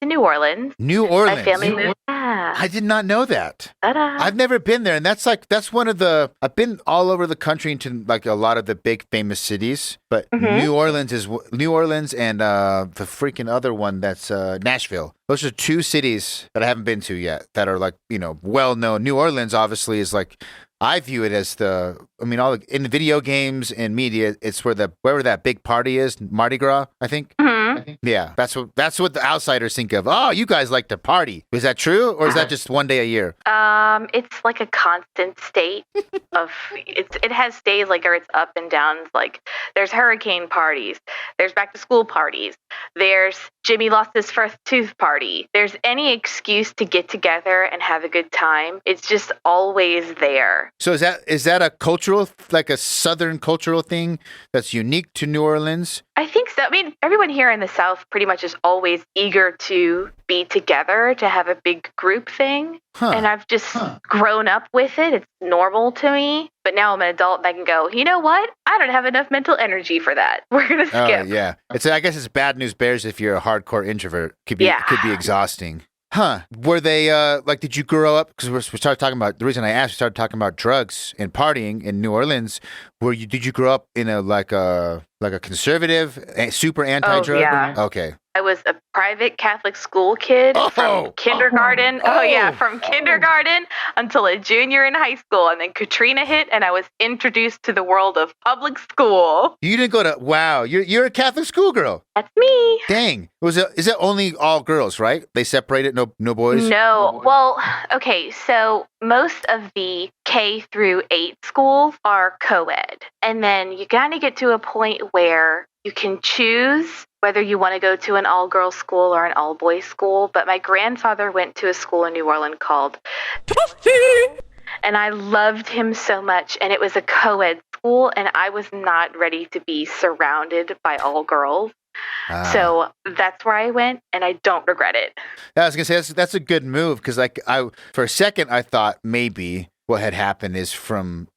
in New Orleans. New Orleans. My family moved. Yeah. I did not know that. Ta-da. I've never been there, and that's one of the. I've been all over the country into like a lot of the big famous cities, but New Orleans and the freaking other one that's Nashville. Those are two cities that I haven't been to yet that are like well known. New Orleans obviously is like. I view it as in the video games and media, it's wherever that big party is, Mardi Gras, I think. Mm-hmm. Yeah, that's what the outsiders think of. Oh, you guys like to party. Is that true, or is that just one day a year? It's like a constant state of it has days like, or it's up and downs. Like there's hurricane parties, there's back to school parties, there's Jimmy lost his first tooth party. There's any excuse to get together and have a good time. It's just always there. So is that a cultural, like a Southern cultural thing that's unique to New Orleans? I think so. I mean, everyone here in the South pretty much is always eager to be together, to have a big group thing. And I've just grown up with it. It's normal to me. But now I'm an adult and I can go, you know what? I don't have enough mental energy for that. We're going to skip. Yeah. I guess it's bad news bears if you're a hardcore introvert. Could be exhausting. Were they, did you grow up, because we started talking about, the reason I asked, we started talking about drugs and partying in New Orleans. Did you grow up in a conservative, super anti-drug? Oh, yeah. Okay. I was a private Catholic school kid from kindergarten. From kindergarten until a junior in high school. And then Katrina hit and I was introduced to the world of public school. You didn't go to, wow, you're a Catholic schoolgirl. That's me. Dang. Is it only all girls, right? They separated, no boys? No. Well, okay, so most of the K through 8 schools are co-ed. And then you kind of get to a point where you can choose whether you want to go to an all-girls school or an all-boys school. But my grandfather went to a school in New Orleans called and I loved him so much. And it was a co-ed school, and I was not ready to be surrounded by all girls. So that's where I went, and I don't regret it. Yeah, I was going to say, that's a good move, because for a second I thought maybe what had happened is from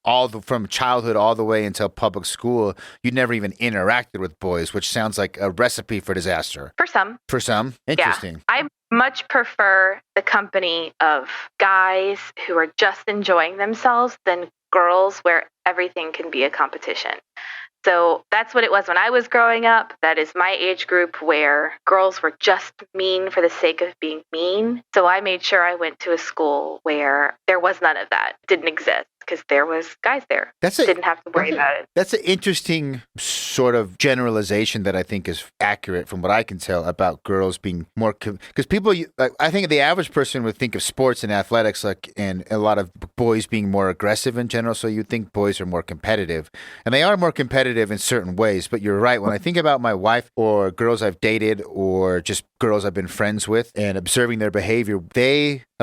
childhood all the way until public school, you never even interacted with boys, which sounds like a recipe for disaster. For some. Interesting. Yeah. I much prefer the company of guys who are just enjoying themselves than girls where everything can be a competition. So that's what it was when I was growing up. That is my age group where girls were just mean for the sake of being mean. So I made sure I went to a school where there was none of that. It didn't exist because there was guys there. Didn't have to worry about it. That's an interesting sort of generalization that I think is accurate from what I can tell about girls being more, because people, I think the average person would think of sports and athletics and a lot of boys being more aggressive in general. So you'd think boys are more competitive, and they are more competitive in certain ways. But you're right. When I think about my wife or girls I've dated or just girls I've been friends with and observing their behavior,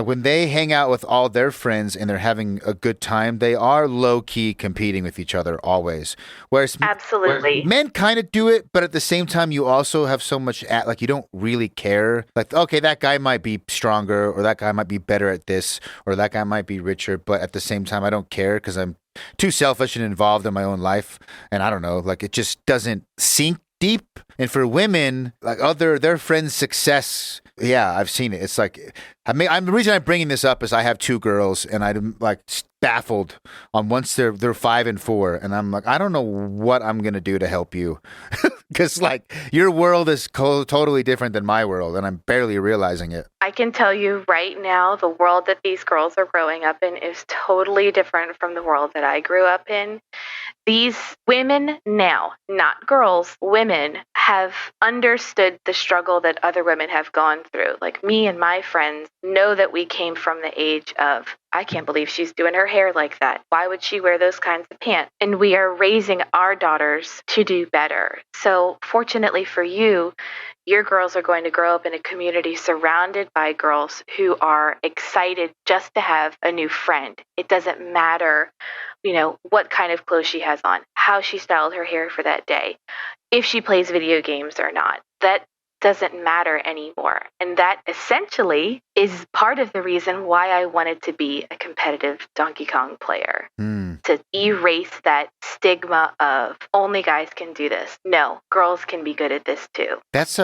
when they hang out with all their friends and they're having a good time, they are low-key competing with each other always. Whereas absolutely, men kind of do it, but at the same time, you also have so much you don't really care. Like, okay, that guy might be stronger, or that guy might be better at this, or that guy might be richer, but at the same time, I don't care because I'm too selfish and involved in my own life. And I don't know, it just doesn't sink deep up. And for women, like their friends' success, yeah, I've seen it. It's like, the reason I'm bringing this up is I have 2 girls, and I'm like baffled on once they're 5 and 4, and I'm like, I don't know what I'm gonna do to help you, because like your world is totally different than my world, and I'm barely realizing it. I can tell you right now, the world that these girls are growing up in is totally different from the world that I grew up in. These women now, not girls, women, have understood the struggle that other women have gone through. Like me and my friends know that we came from the age of, I can't believe she's doing her hair like that. Why would she wear those kinds of pants? And we are raising our daughters to do better. So fortunately for you, your girls are going to grow up in a community surrounded by girls who are excited just to have a new friend. It doesn't matter, what kind of clothes she has on, how she styled her hair for that day, if she plays video games or not. That doesn't matter anymore. And that essentially is part of the reason why I wanted to be a competitive Donkey Kong player. To erase that stigma of only guys can do this. No, girls can be good at this too. That's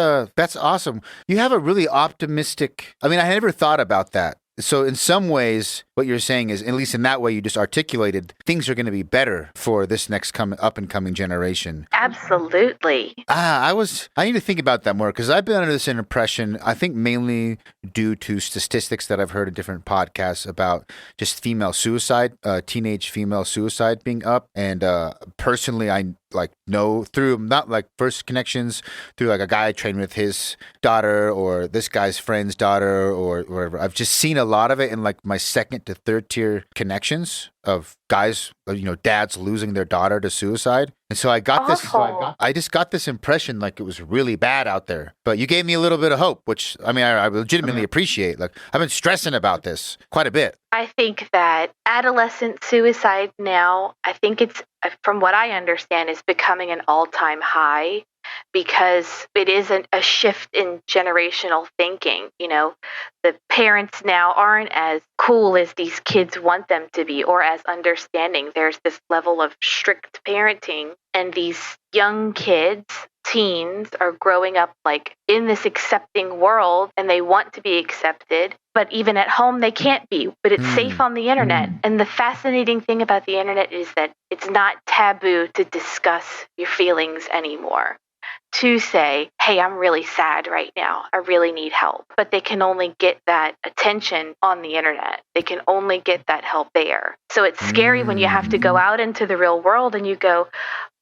awesome. You have a really optimistic, I never thought about that. So in some ways, what you're saying is, at least in that way you just articulated, things are going to be better for this next up and coming generation. Absolutely. I need to think about that more, because I've been under this impression, I think mainly due to statistics that I've heard in different podcasts about just female suicide, teenage female suicide being up. And personally, I know through not like first connections, through like a guy I trained with his daughter or this guy's friend's daughter or whatever. I've just seen a lot of it in like my second to third tier connections of guys, dads losing their daughter to suicide. And so I got I just got this impression like it was really bad out there. But you gave me a little bit of hope, which I legitimately appreciate. Like I've been stressing about this quite a bit. I think that adolescent suicide now, I think it's, from what I understand, is becoming an all-time high, because it isn't a shift in generational thinking. The parents now aren't as cool as these kids want them to be, or as understanding. There's this level of strict parenting, and these young kids, teens, are growing up like in this accepting world, and they want to be accepted, but even at home they can't be, but it's safe on the internet. And the fascinating thing about the internet is that it's not taboo to discuss your feelings anymore, to say, hey, I'm really sad right now, I really need help. But they can only get that attention on the internet. They can only get that help there. So it's scary when you have to go out into the real world and you go,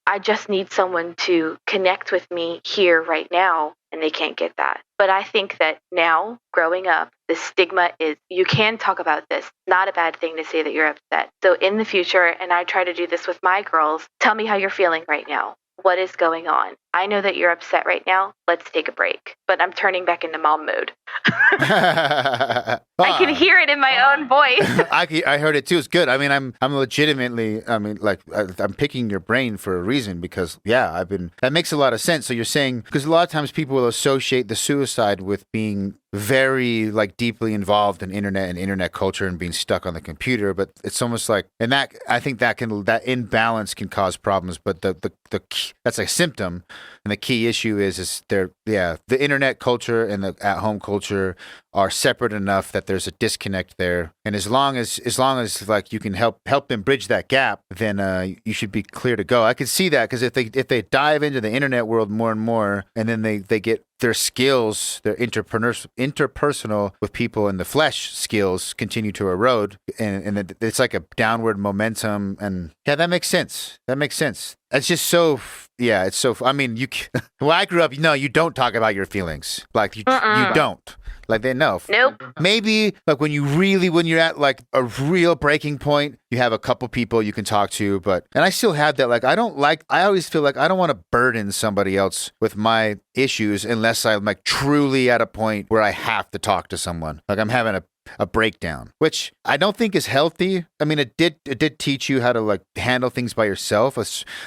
I just need someone to connect with me here right now, and they can't get that. But I think that now, growing up, the stigma is, you can talk about this. Not a bad thing to say that you're upset. So in the future, and I try to do this with my girls, tell me how you're feeling right now. What is going on? I know that you're upset right now. Let's take a break. But I'm turning back into mom mode. I can hear it in my own voice. I heard it too. It's good. I'm legitimately, I'm picking your brain for a reason, because that makes a lot of sense. So you're saying, because a lot of times people will associate the suicide with being very like deeply involved in internet and internet culture and being stuck on the computer, but it's almost like, and that, I think that imbalance can cause problems, but the that's a symptom. And the key issue is the internet culture and the at-home culture are separate enough that there's a disconnect there. And as long as like you can help them bridge that gap, then you should be clear to go. I can see that, because if they dive into the internet world more and more, and then they get their skills, their interpersonal with people in the flesh skills continue to erode, and it's like a downward momentum. And that makes sense. It's just so, it's so, when I grew up, you don't talk about your feelings. Like you don't. Like they know. Nope. Maybe like when you're at like a real breaking point, you have a couple people you can talk to, and I still have that. Like I always feel like I don't want to burden somebody else with my issues unless I'm like truly at a point where I have to talk to someone. Like I'm having a breakdown, which I don't think is healthy. It did teach you how to like handle things by yourself.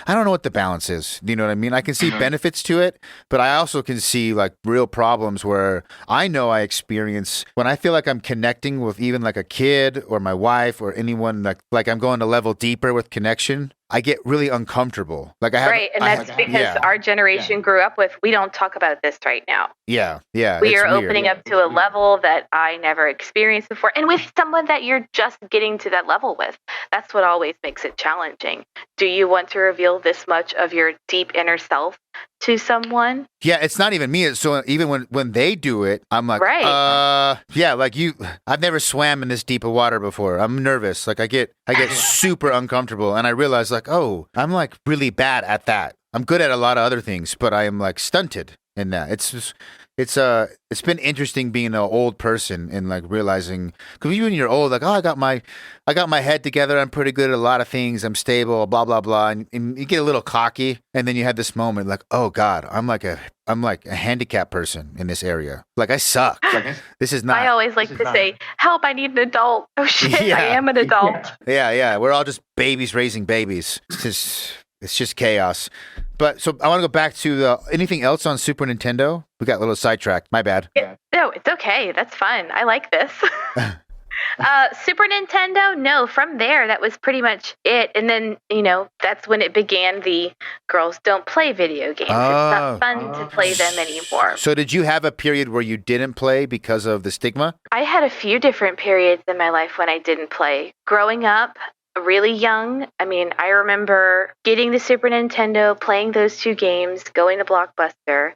I don't know what the balance is. You know what I mean? I can see benefits to it, but I also can see like real problems where I know I experience when I feel like I'm connecting with even like a kid or my wife or anyone, like I'm going a level deeper with connection. I get really uncomfortable. Like I have, Right, and that's because our generation grew up with, we don't talk about this right now. Yeah. We are opening up to a level that I never experienced before, and with someone that you're just getting to that level with. That's what always makes it challenging. Do you want to reveal this much of your deep inner self to someone? Yeah, it's not even me. So even when they do it, I'm like, like I've never swam in this deep of water before. I'm nervous. Like I get super uncomfortable, and I realize like, oh, I'm like really bad at that. I'm good at a lot of other things, but I am like stunted in that. It's been interesting being an old person and like realizing, because even when you're old, like, oh, I got my head together. I'm pretty good at a lot of things. I'm stable, blah blah blah, and you get a little cocky, and then you have this moment like, oh God, I'm like a handicapped person in this area. Like I suck. This is not. I always like to say, help! I need an adult. Oh shit! I am an adult. Yeah. We're all just babies raising babies. It's just chaos. But so I want to go back to anything else on Super Nintendo? We got a little sidetracked. My bad. No, it's okay. That's fun. I like this. Super Nintendo, no, from there, that was pretty much it. And then, that's when it began the girls don't play video games. It's not fun to play them anymore. So did you have a period where you didn't play because of the stigma? I had a few different periods in my life when I didn't play. Growing up, really young. I mean, I remember getting the Super Nintendo, playing those two games, going to Blockbuster,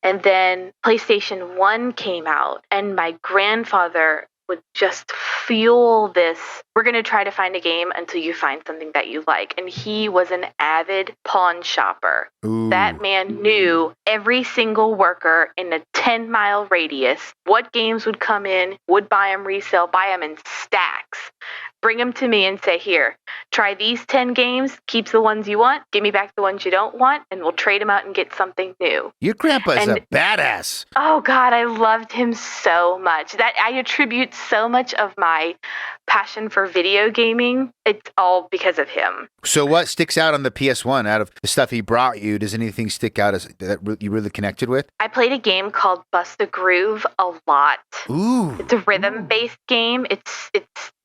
and then PlayStation 1 came out, and my grandfather would just fuel this. We're going to try to find a game until you find something that you like. And he was an avid pawn shopper. Ooh. That man knew every single worker in a 10-mile radius, what games would come in, would buy them resale, buy them in stacks, bring them to me and say, here, try these 10 games, keep the ones you want, give me back the ones you don't want, and we'll trade them out and get something new. Your grandpa is a badass. Oh, God, I loved him so much. That I attribute so much of my passion for video gaming. It's all because of him. So what sticks out on the PS1 out of the stuff he brought you? Does anything stick out that you really connected with? I played a game called Bust the Groove a lot. Ooh. It's a rhythm-based game. It's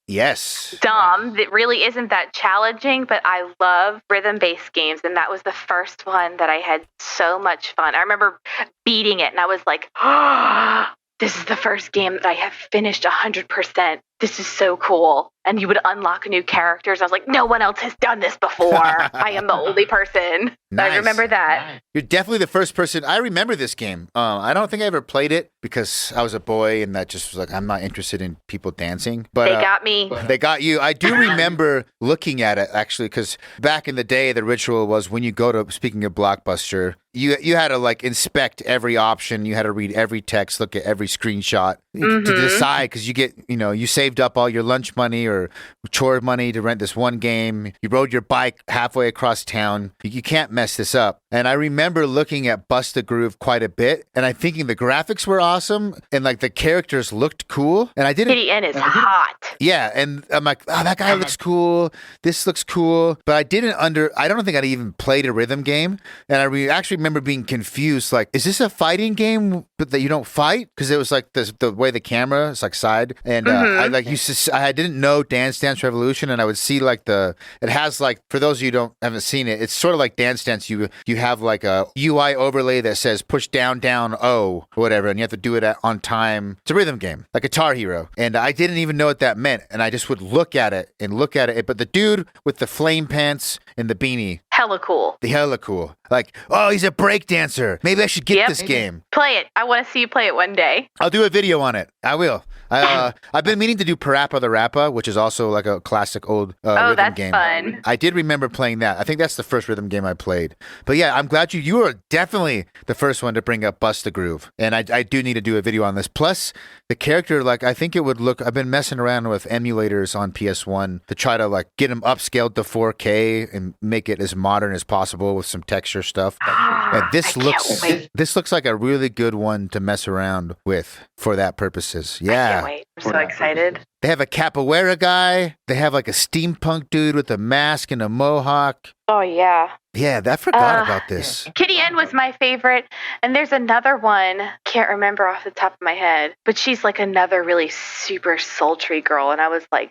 yes. dumb. It really isn't that challenging, but I love rhythm-based games, and that was the first one that I had so much fun. I remember beating it, and I was like, oh, this is the first game that I have finished 100%. This is so cool. And you would unlock new characters. I was like, no one else has done this before. I am the only person. Nice. I remember that. Nice. You're definitely the first person. I remember this game. I don't think I ever played it because I was a boy and that just was like, I'm not interested in people dancing. But they got me. They got you. I do remember looking at it actually because back in the day, the ritual was when you go to, speaking of Blockbuster, you had to like inspect every option. You had to read every text, look at every screenshot to decide because you get, you saved up all your lunch money or chore money to rent this one game. You rode your bike halfway across town. You can't mess this up. And I remember looking at Bust the Groove quite a bit and I thinking the graphics were awesome and like the characters looked cool. And I didn't. Kitty N is hot. Yeah. And I'm like, oh, that guy looks cool. This looks cool. But I don't think I'd even played a rhythm game. And I actually remember being confused. Like, is this a fighting game but that you don't fight? Because it was like the way the camera is like side. And I didn't know Dance Dance Revolution. And I would see like it has like, for those of you who haven't seen it, it's sort of like Dance Dance. You have like a UI overlay that says push down, down, O, or whatever. And you have to do it on time. It's a rhythm game, like Guitar Hero. And I didn't even know what that meant. And I just would look at it. But the dude with the flame pants and the beanie. Hella cool. Hella cool. Like, oh, he's a break dancer. Maybe I should get this game. Play it. I want to see you play it one day. I'll do a video on it. I will. I've been meaning to do Parappa the Rappa, which is also like a classic old rhythm game. Fun. I did remember playing that. I think that's the first rhythm game I played. But yeah, I'm glad you were definitely the first one to bring up Bust the Groove. And I do need to do a video on this. Plus, the character, like, I think it would look, I've been messing around with emulators on PS1 to try to like get them upscaled to 4K and make it as modern as possible with some texture stuff. And this looks like a really good one to mess around with for that purposes. Yeah. I can't wait. I'm so excited. They have a capoeira guy. They have like a steampunk dude with a mask and a mohawk. Oh, yeah. Yeah, I forgot about this. Kitty N was my favorite. And there's another one, can't remember off the top of my head, but she's like another really super sultry girl. And I was like,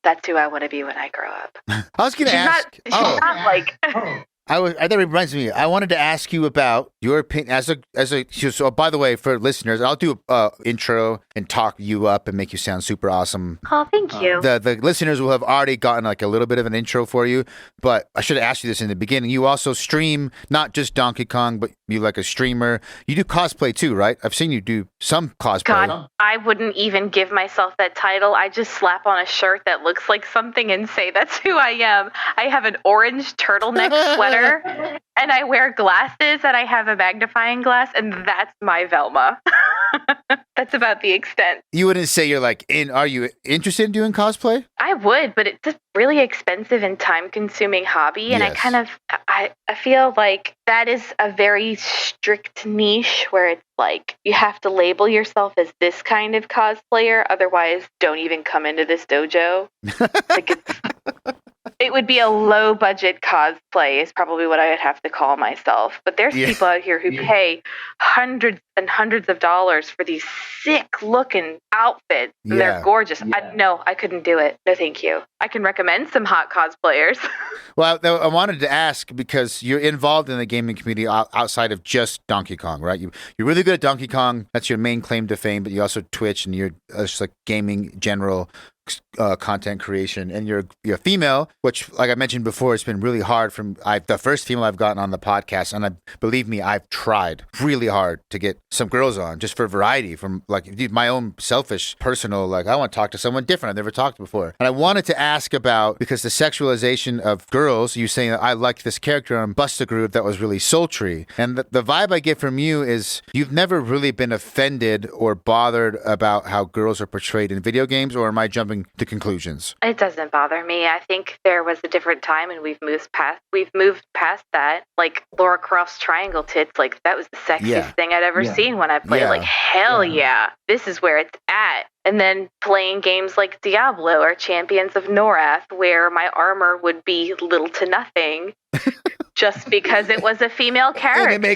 That's who I want to be when I grow up. I was going to ask. She's not like. That reminds me. I wanted to ask you about your opinion as a. So, by the way, for listeners, I'll do intro and talk you up and make you sound super awesome. Oh, thank you. The listeners will have already gotten like a little bit of an intro for you, but I should have asked you this in the beginning. You also stream not just Donkey Kong, but you like a streamer. You do cosplay too, right? I've seen you do some cosplay. God, I wouldn't even give myself that title. I just slap on a shirt that looks like something and say that's who I am. I have an orange turtleneck sweater. And I wear glasses and I have a magnifying glass, and that's my Velma. That's about the extent. You wouldn't say you're like are you interested in doing cosplay? I would, but it's a really expensive and time-consuming hobby, and Yes. I feel like that is a very strict niche where it's like you have to label yourself as this kind of cosplayer, otherwise don't even come into this dojo. It would be a low-budget cosplay is probably what I would have to call myself. But there's people out here who pay hundreds and hundreds of dollars for these sick-looking outfits. And they're gorgeous. I couldn't do it. No, thank you. I can recommend some hot cosplayers. Well, I wanted to ask because you're involved in the gaming community outside of just Donkey Kong, right? You're really good at Donkey Kong. That's your main claim to fame, but you also Twitch and you're just like gaming general content creation, and you're a female, which, like I mentioned before, it's been really hard. The first female I've gotten on the podcast, and believe me, I've tried really hard to get some girls on just for variety. From like my own selfish, personal, like I want to talk to someone different I've never talked to before. And I wanted to ask about because the sexualization of girls. You saying that I liked this character on Bust-A-Groove that was really sultry, and the vibe I get from you is you've never really been offended or bothered about how girls are portrayed in video games, or am I jumping to conclusions? It doesn't bother me. I think there was a different time and we've moved past that. Like Laura Croft's triangle tits, like that was the sexiest thing I'd ever seen when I played. Like hell yeah. This is where it's at. And then playing games like Diablo or Champions of Norath, where my armor would be little to nothing. Just because it was a female character.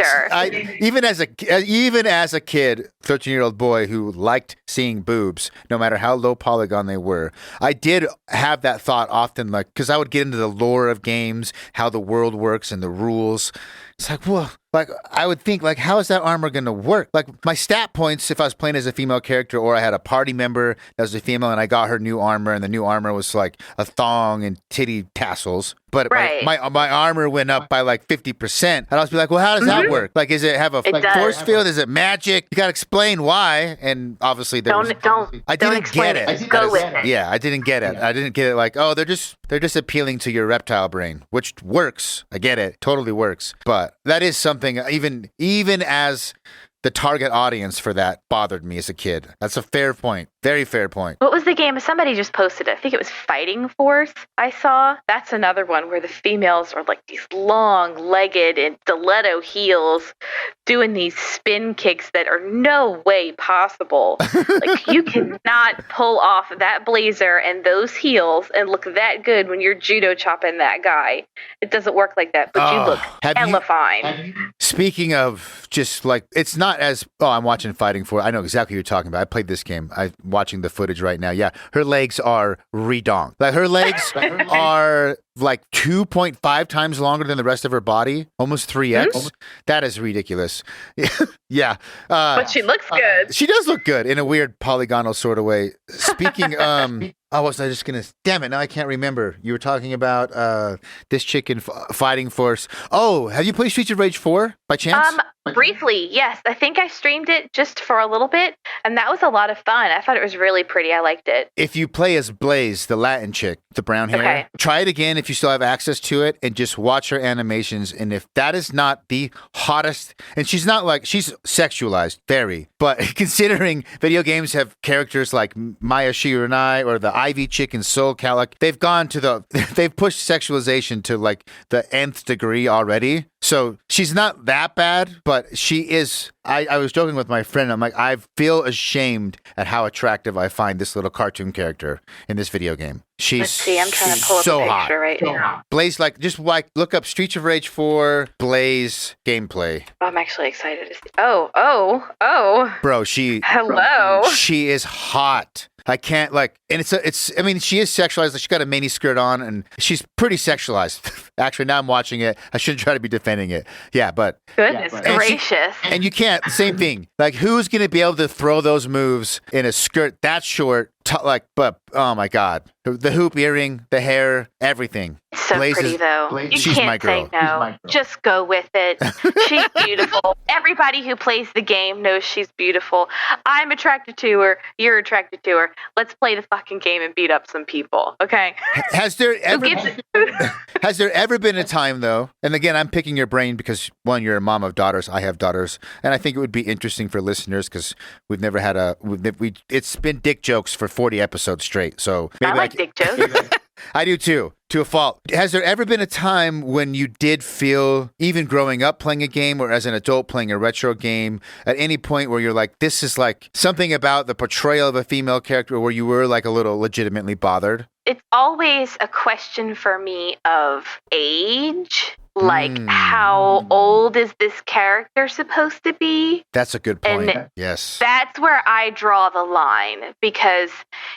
Even as a kid, 13-year-old boy who liked seeing boobs, no matter how low polygon they were, I did have that thought often, like, because I would get into the lore of games, how the world works and the rules. It's like, well, like I would think, like, how is that armor going to work? Like my stat points, if I was playing as a female character, or I had a party member that was a female and I got her new armor, and the new armor was like a thong and titty tassels. But my armor went up by like 50%. And I was be like, well, how does that work? Like, is it have a force field? Is it magic? You got to explain why. And obviously, I didn't get it. Go with it. Yeah, I didn't get it. I didn't get it. Like, oh, they're just appealing to your reptile brain, which works. I get it. Totally works. But that is something. Even as the target audience for that bothered me as a kid. That's a fair point. Very fair point. What was the game? Somebody just posted it. I think it was Fighting Force I saw. That's another one where the females are like these long-legged and stiletto heels doing these spin kicks that are no way possible. Like you cannot pull off that blazer and those heels and look that good when you're judo chopping that guy. It doesn't work like that, but you look hella fine. Speaking of just like, it's not as, I'm watching Fighting Force. I know exactly what you're talking about. I played this game. I'm watching the footage right now. Yeah, her legs are redonk. Like her legs are like 2.5 times longer than the rest of her body, almost 3x. That is ridiculous. Yeah. But she looks good. She does look good in a weird polygonal sort of way. Speaking, was I just going to, damn it, now I can't remember. You were talking about this chick in Fighting Force. Oh, have you played Streets of Rage 4 by chance? Briefly, yes. I think I streamed it just for a little bit, and that was a lot of fun. I thought it was really pretty. I liked it. If you play as Blaze, the Latin chick, the brown hair, try it again if you still have access to it, and just watch her animations. And if that is not the hottest, and she's not like, she's sexualized, very, but considering video games have characters like Maya Shiranai or the Ivy chick in Soul Calibur, they've pushed sexualization to like the nth degree already. So she's not that bad, but she is. I was joking with my friend. I'm like, I feel ashamed at how attractive I find this little cartoon character in this video game. Let's see, I'm trying to pull up so a picture hot right now. Blaze, look up Streets of Rage 4 Blaze gameplay. I'm actually excited to see. Oh. Bro, Hello. She is hot. I can't like, and I mean, she is sexualized. Like, she got a mini skirt on, and she's pretty sexualized. Actually, now I'm watching it. I shouldn't try to be defending it. Yeah, but Goodness gracious. And you can't. Same thing. Like, who's gonna be able to throw those moves in a skirt that short? But oh my God, the hoop earring, the hair, everything. So pretty though. You She's can't my girl. say no. Just go with it. She's beautiful. Everybody who plays the game knows she's beautiful. I'm attracted to her. You're attracted to her. Let's play the fucking game and beat up some people. Okay. Has there ever been a time though? And again, I'm picking your brain because one, you're a mom of daughters. I have daughters, and I think it would be interesting for listeners because we've never had it's been dick jokes for 40 episodes straight. So maybe I like dick jokes. I do too, to a fault. Has there ever been a time when you did feel, even growing up playing a game or as an adult playing a retro game, at any point where you're like, this is like something about the portrayal of a female character where you were like a little legitimately bothered? It's always a question for me of age. Like, how old is this character supposed to be? That's a good point. And yes. That's where I draw the line, because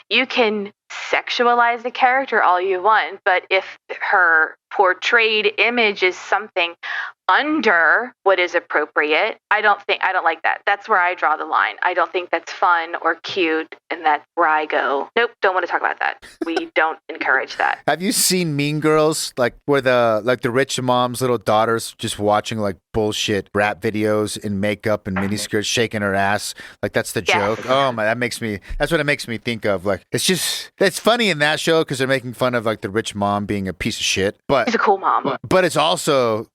you can sexualize the character all you want, but if her portrayed image is something under what is appropriate, I don't like that. That's where I draw the line. I don't think that's fun or cute, and that's where I go, nope, don't want to talk about that. We don't encourage that. Have you seen Mean Girls, like where the rich mom's little daughter's just watching like bullshit rap videos in makeup and miniskirts, shaking her ass? Like, that's the joke. Oh my, that's what it makes me think of. Like, it's funny in that show because they're making fun of like the rich mom being a piece of shit, but she's a cool mom. But it's also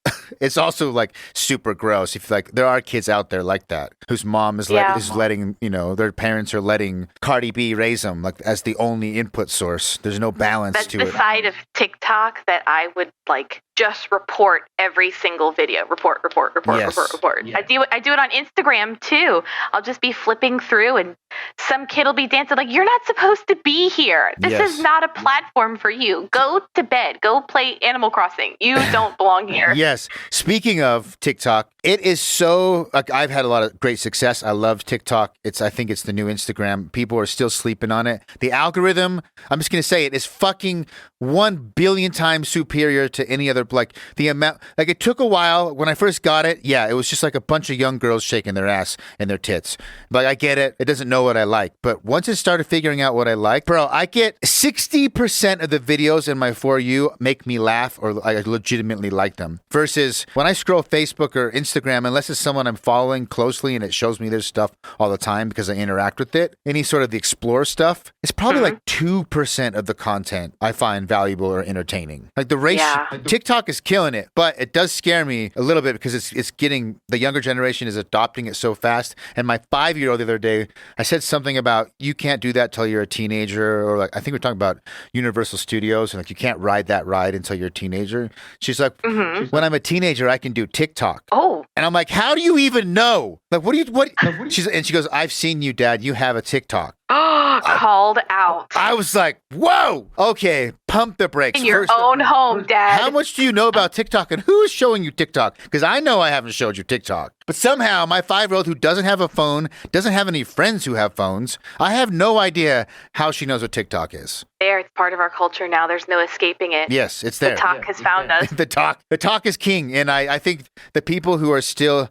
like super gross. If like there are kids out there like that whose mom is letting, you know, their parents are letting Cardi B raise them like as the only input source. There's no balance to it. That's the side of TikTok that I would like just report every single video. Report. Yeah. I do it on Instagram too. I'll just be flipping through and some kid will be dancing like, you're not supposed to be here. This is not a platform for you. Go to bed. Go play Animal Crossing. You don't belong here. Yes. Speaking of TikTok, it is so, like, I've had a lot of great success. I love TikTok. I think it's the new Instagram. People are still sleeping on it. The algorithm, I'm just going to say it, is fucking 1 billion times superior to any other, like the amount, like it took a while when I first got it. Yeah, it was just like a bunch of young girls shaking their ass and their tits. Like, I get it. It doesn't know what I like. But once it started figuring out what I like, bro, I get 60% of the videos in my For You make me laugh or I legitimately like them. Versus when I scroll Facebook or Instagram, unless it's someone I'm following closely and it shows me their stuff all the time because I interact with it, any sort of the explore stuff, it's probably like 2% of the content I find valuable or entertaining. Like the race, TikTok is killing it, but it does scare me a little bit because it's getting, the younger generation is adopting it so fast. And my 5-year-old the other day, I said something about you can't do that till you're a teenager, or like I think we're talking about Universal Studios and like you can't ride that ride until you're a teenager. She's like, when I'm a teenager, I can do TikTok. Oh. And I'm like, how do you even know? Like, what? She goes, I've seen you, Dad. You have a TikTok. Oh, called out. I was like, whoa, okay, pump the brakes. In your own home, Dad. How much do you know about TikTok and who's showing you TikTok? Because I know I haven't showed you TikTok. But somehow my 5-year-old who doesn't have a phone, doesn't have any friends who have phones, I have no idea how she knows what TikTok is. It's part of our culture now. There's no escaping it. Yes, it's there. The talk has found us. The talk is king. And I think the people who are still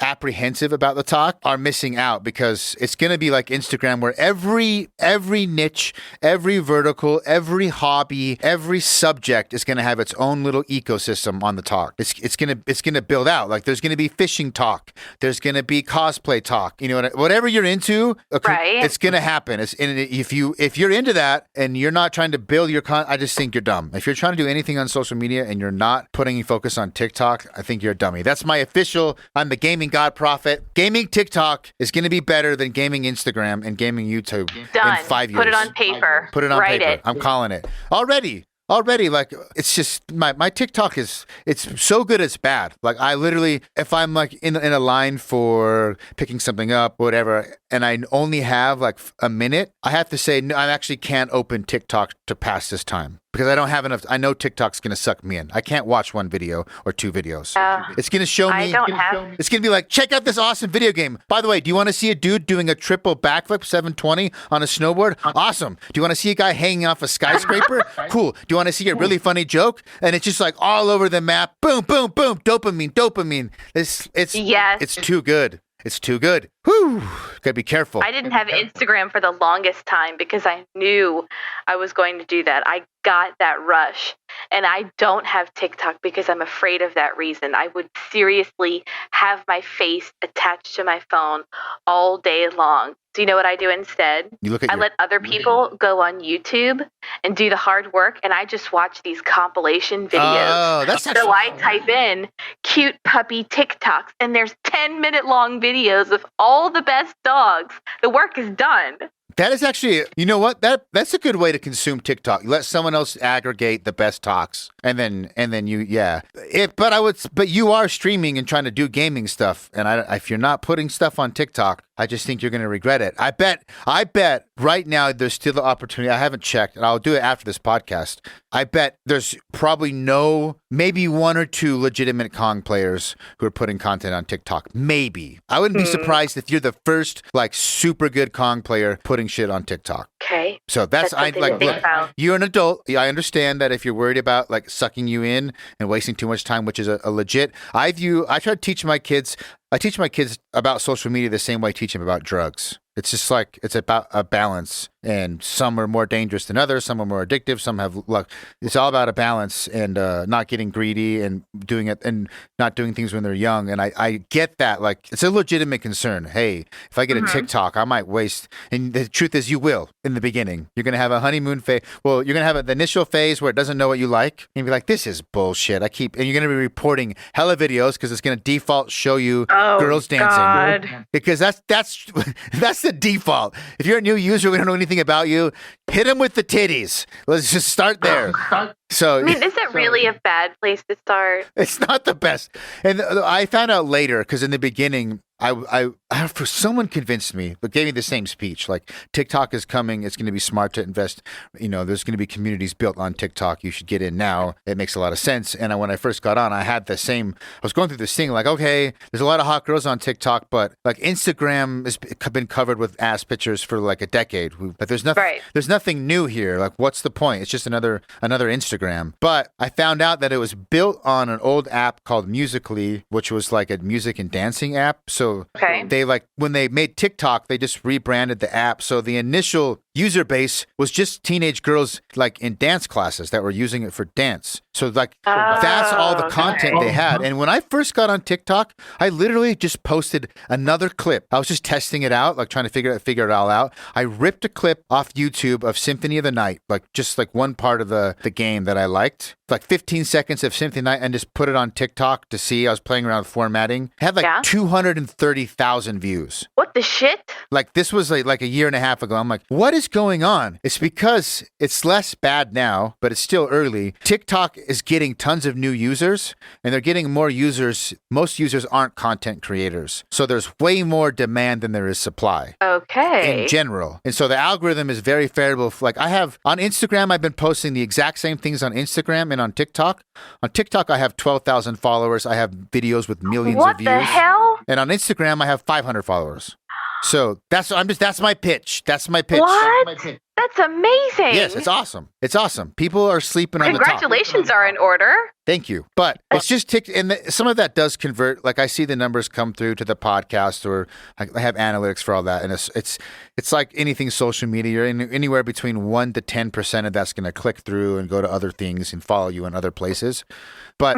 apprehensive about the talk are missing out because it's going to be like Instagram where every niche, every vertical, every hobby, every subject is going to have its own little ecosystem on the talk. It's going to build out. Like there's going to be fishing talk. There's going to be cosplay talk. You know, whatever you're into, it's going to happen. And if you're into that and you're not trying to build your I just think you're dumb. If you're trying to do anything on social media and you're not putting focus on TikTok, I think you're a dummy. That's my official, I'm the gaming god prophet. Gaming TikTok is going to be better than gaming Instagram and gaming YouTube Done. in 5 years. Put it on paper. Put it on Write paper. it. I'm calling it. Already, like, it's just, my TikTok it's so good it's bad. Like, I literally, if I'm, like, in a line for picking something up, whatever, and I only have, like, a minute, I have to say, no, I actually can't open TikTok to pass this time. because I don't have enough. I know TikTok's going to suck me in. I can't watch one video or two videos. Uh, It's going to show me. I don't have. It's going to be like, check out this awesome video game. By the way, do you want to see a dude doing a triple backflip 720 on a snowboard? Awesome. Do you want to see a guy hanging off a skyscraper? Cool. Do you want to see a really funny joke? And it's just like all over the map. Boom, boom, boom. Dopamine. It's too good. It's too good. Whew. Gotta be careful. I didn't have Instagram for the longest time because I knew I was going to do that. I got that rush. And I don't have TikTok because I'm afraid of that reason. I would seriously have my face attached to my phone all day long. Do you know what I do instead? I let other people go on YouTube and do the hard work, and I just watch these compilation videos. Oh, that's so I type in cute puppy TikToks, and there's 10-minute long videos of all the best dogs. The work is done. That is actually, you know what? That's a good way to consume TikTok. You let someone else aggregate the best talks, and then you, yeah. But you are streaming and trying to do gaming stuff, and if you're not putting stuff on TikTok, I just think you're going to regret it. I bet right now there's still the opportunity. I haven't checked, and I'll do it after this podcast. I bet there's probably maybe one or two legitimate Kong players who are putting content on TikTok. Maybe. I wouldn't be surprised if you're the first like super good Kong player putting shit on TikTok. Okay. So look, you're an adult. Yeah, I understand that if you're worried about like sucking you in and wasting too much time, which is a legit. I try to teach my kids. I teach my kids about social media the same way I teach them about drugs. It's just like, it's about a balance, and some are more dangerous than others. Some are more addictive. Some have luck. It's all about a balance and not getting greedy and doing it and not doing things when they're young. And I get that. Like, it's a legitimate concern. Hey, if I get a TikTok, I might waste. And the truth is, you will in the beginning. You're going to have a honeymoon phase. Well, you're going to have the initial phase where it doesn't know what you like. And be like, this is bullshit. And you're going to be reporting hella videos because it's going to default show you girls dancing. God. Because that's the default. If you're a new user, we don't know anything about you, hit them with the titties. Let's just start there. So, I mean, is it really a bad place to start? It's not the best. And I found out later, because in the beginning, someone convinced me, but gave me the same speech. Like, TikTok is coming. It's going to be smart to invest. There's going to be communities built on TikTok. You should get in now. It makes a lot of sense. And when I first got on, I was going through this thing like, okay, there's a lot of hot girls on TikTok, but like Instagram has been covered with ass pictures for like a decade. But there's nothing new here. Like, what's the point? It's just another Instagram. But I found out that it was built on an old app called Musical.ly, which was like a music and dancing app. So they when they made TikTok, they just rebranded the app. So the initial user base was just teenage girls like in dance classes that were using it for dance. So that's all the content they had. And when I first got on TikTok, I literally just posted another clip. I was just testing it out, like trying to figure it all out. I ripped a clip off YouTube of Symphony of the Night, just one part of the game that I liked. Like 15 seconds of Symphony of the Night, and just put it on TikTok to see. I was playing around with formatting. It had 230,000 views. What the shit? Like, this was like a year and a half ago. I'm like, what is going on? It's because it's less bad now, but it's still early. TikTok is getting tons of new users, and they're getting more users. Most users aren't content creators. So there's way more demand than there is supply. Okay. In general. And so the algorithm is very favorable. Like, I have on Instagram, I've been posting the exact same things on Instagram and on TikTok. On TikTok, I have 12,000 followers. I have videos with millions of views. What the hell? And on Instagram, I have 500 followers. So that's my pitch. That's my pitch. What? That's amazing. Yes, it's awesome. It's awesome. People are sleeping on the top. Congratulations are in order. Thank you. But it's just some of that does convert. Like, I see the numbers come through to the podcast, or I have analytics for all that. And it's like anything social media. You're anywhere between 1 to 10% of that's going to click through and go to other things and follow you in other places. But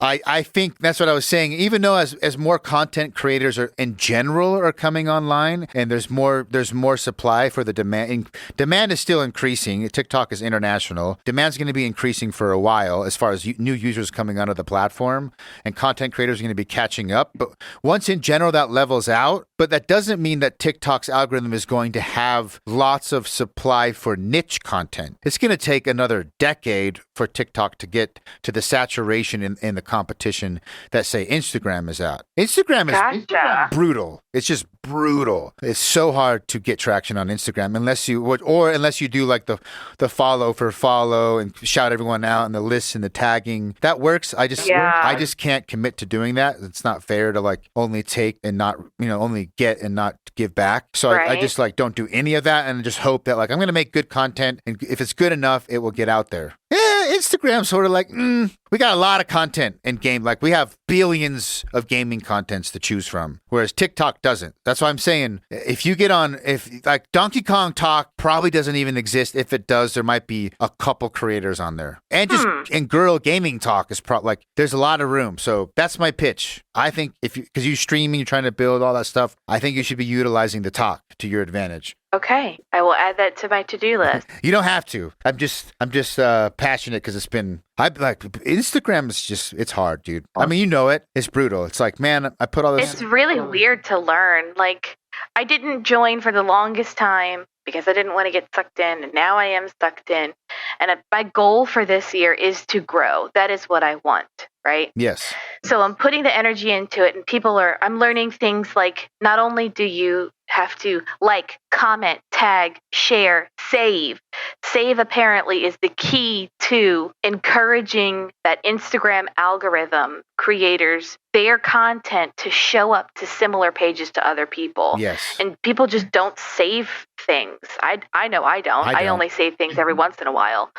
I think that's what I was saying. Even though as more content creators in general are coming online, and there's more supply for the demand. Demand is still increasing. TikTok is international. Demand's going to be increasing for a while as far as new users coming onto the platform, and content creators are going to be catching up. But once in general that levels out, But that doesn't mean that TikTok's algorithm is going to have lots of supply for niche content. It's going to take another decade for TikTok to get to the saturation in the competition that, say, Instagram is at. Instagram is brutal. It's just brutal. It's so hard to get traction on Instagram unless you do like the follow for follow and shout everyone out and the lists and the tagging. That works. I just can't commit to doing that. It's not fair to like only take and not, only get and not give back. So I just like don't do any of that and just hope that like I'm going to make good content, and if it's good enough, it will get out there. Instagram sort of like, we got a lot of content in game. Like we have billions of gaming contents to choose from, whereas TikTok doesn't. That's why I'm saying if you get on, if like Donkey Kong Talk probably doesn't even exist. If it does, there might be a couple creators on there. And just and girl gaming talk is probably like there's a lot of room. So that's my pitch. I think because you streaming, you're trying to build all that stuff, I think you should be utilizing the talk to your advantage. Okay, I will add that to my to-do list. You don't have to. I'm just passionate because Instagram is just, it's hard, dude. I mean, you know it. It's brutal. It's like, man, I put all this. It's really weird to learn. Like, I didn't join for the longest time because I didn't want to get sucked in, and now I am sucked in. And my goal for this year is to grow. That is what I want, right? Yes. So I'm putting the energy into it, and I'm learning things like not only do you have to like, comment, tag, share, save. Save apparently is the key to encouraging that Instagram algorithm creators, their content to show up to similar pages to other people. Yes. And people just don't save things. I know I don't. I only save things every once in a while.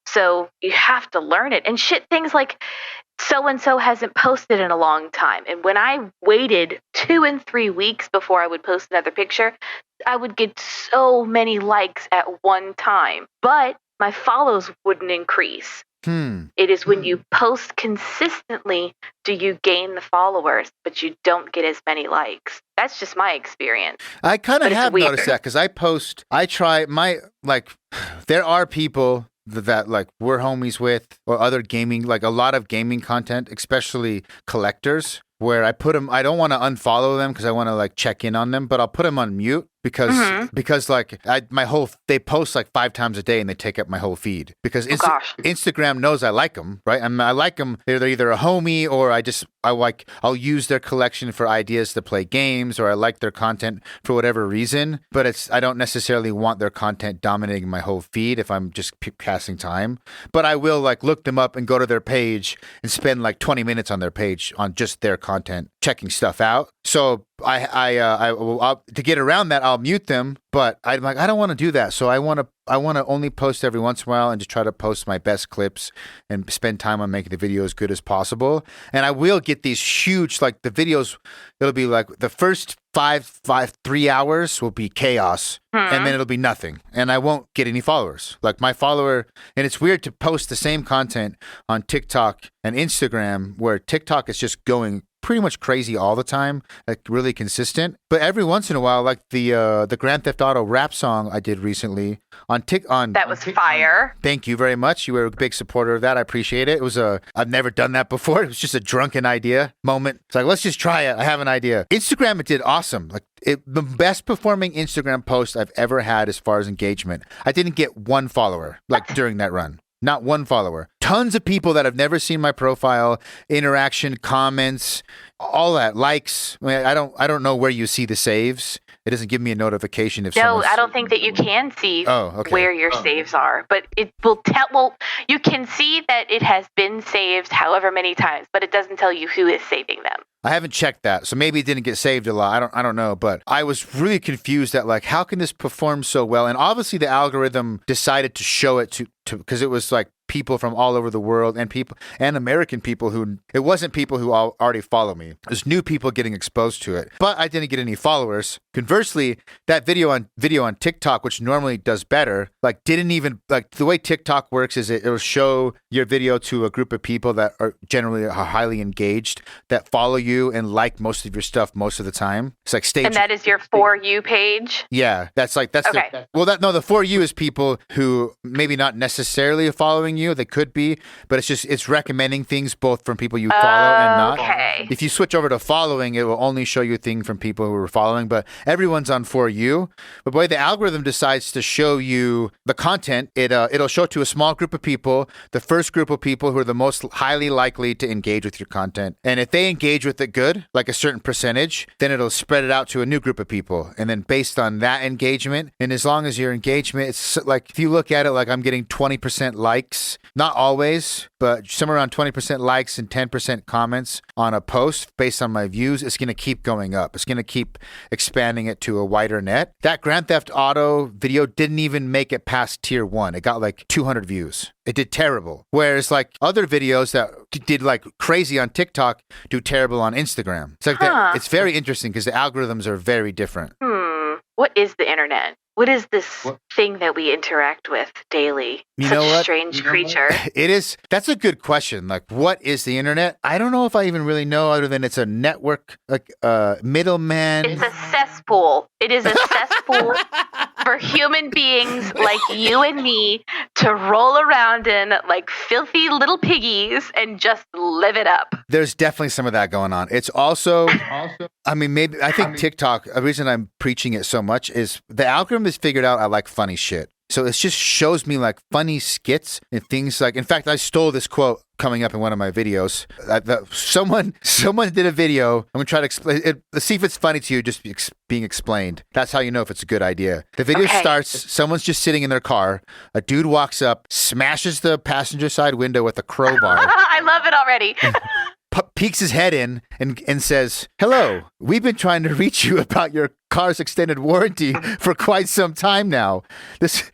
So you have to learn it. And things like so-and-so hasn't posted in a long time. And when I waited 2 and 3 weeks before I would post another picture, I would get so many likes at one time. But my follows wouldn't increase. It is when you post consistently do you gain the followers, but you don't get as many likes. That's just my experience. I kind of have noticed that because there are people that like we're homies with or other gaming, like a lot of gaming content, especially collectors, where I put them, I don't want to unfollow them because I want to like check in on them, but I'll put them on mute because like they post like 5 times a day and they take up my whole feed because Instagram knows I like them, right? I like them. They're either a homie or I'll use their collection for ideas to play games, or I like their content for whatever reason, but I don't necessarily want their content dominating my whole feed if I'm just passing time. But I will like look them up and go to their page and spend like 20 minutes on their page on just their content, checking stuff out. So to get around that, I'll mute them, but I'm like, I don't want to do that. So I want to only post every once in a while and just try to post my best clips and spend time on making the video as good as possible. And I will get these huge, like the videos, it'll be like the first 3 hours will be chaos and then it'll be nothing. And I won't get any followers. Like my follower, and it's weird to post the same content on TikTok and Instagram where TikTok is just going pretty much crazy all the time, like really consistent. But every once in a while, like the Grand Theft Auto rap song I did recently on that was fire. Thank you very much. You were a big supporter of that. I appreciate it. It was I've never done that before. It was just a drunken idea moment. It's like, let's just try it. I have an idea. Instagram, it did awesome. Like the best performing Instagram post I've ever had as far as engagement. I didn't get one follower like during that run. Not one follower. Tons of people that have never seen my profile, interaction, comments, all that, likes. I mean, I don't know where you see the saves. It doesn't give me a notification if No, I don't think that you can see where your saves are, but it will tell. Well, you can see that it has been saved however many times, but it doesn't tell you who is saving them. I haven't checked that, so maybe it didn't get saved a lot. I don't know, but I was really confused at like, how can this perform so well? And obviously the algorithm decided to show it to because it was like people from all over the world and American people who, it wasn't people who already follow me. It was new people getting exposed to it, but I didn't get any followers. Conversely, that video on TikTok, which normally does better, like didn't even, like the way TikTok works is it'll show your video to a group of people that are generally highly engaged, that follow you and like most of your stuff most of the time. It's like and that is your For You page? Yeah, that's okay. The For You is people who maybe not necessarily following you, you. They could be, but it's recommending things both from people you follow and not. Okay. If you switch over to following, it will only show you things from people who are following, but everyone's on For You. But boy, the algorithm decides to show you the content. It'll show it to a small group of people, the first group of people who are the most highly likely to engage with your content. And if they engage with it good, like a certain percentage, then it'll spread it out to a new group of people. And then based on that engagement, and as long as your engagement, it's like if you look at it like I'm getting 20% likes, not always, but somewhere around 20% likes and 10% comments on a post based on my views, it's going to keep going up. It's going to keep expanding it to a wider net. That Grand Theft Auto video didn't even make it past tier 1. It got like 200 views. It did terrible. Whereas like other videos that did like crazy on TikTok do terrible on Instagram. It's like that. It's very interesting because the algorithms are very different. What is the internet? What is this thing that we interact with daily? You Such know what? a strange creature. It is. That's a good question. Like, what is the internet? I don't know if I even really know other than it's a network, like middleman. It's a cesspool. It is a cesspool for human beings like you and me to roll around in like filthy little piggies and just live it up. There's definitely some of that going on. It's also, I mean, I think TikTok, the reason I'm preaching it so much is the algorithm has figured out I like funny shit. So it just shows me like funny skits and things like, in fact, I stole this quote coming up in one of my videos. Someone did a video. I'm going to try to explain it. Let's see if it's funny to you, just being explained. That's how you know if it's a good idea. The video starts, someone's just sitting in their car. A dude walks up, smashes the passenger side window with a crowbar. I love it already. Peeks his head in and says, "Hello, we've been trying to reach you about your car's extended warranty for quite some time now. This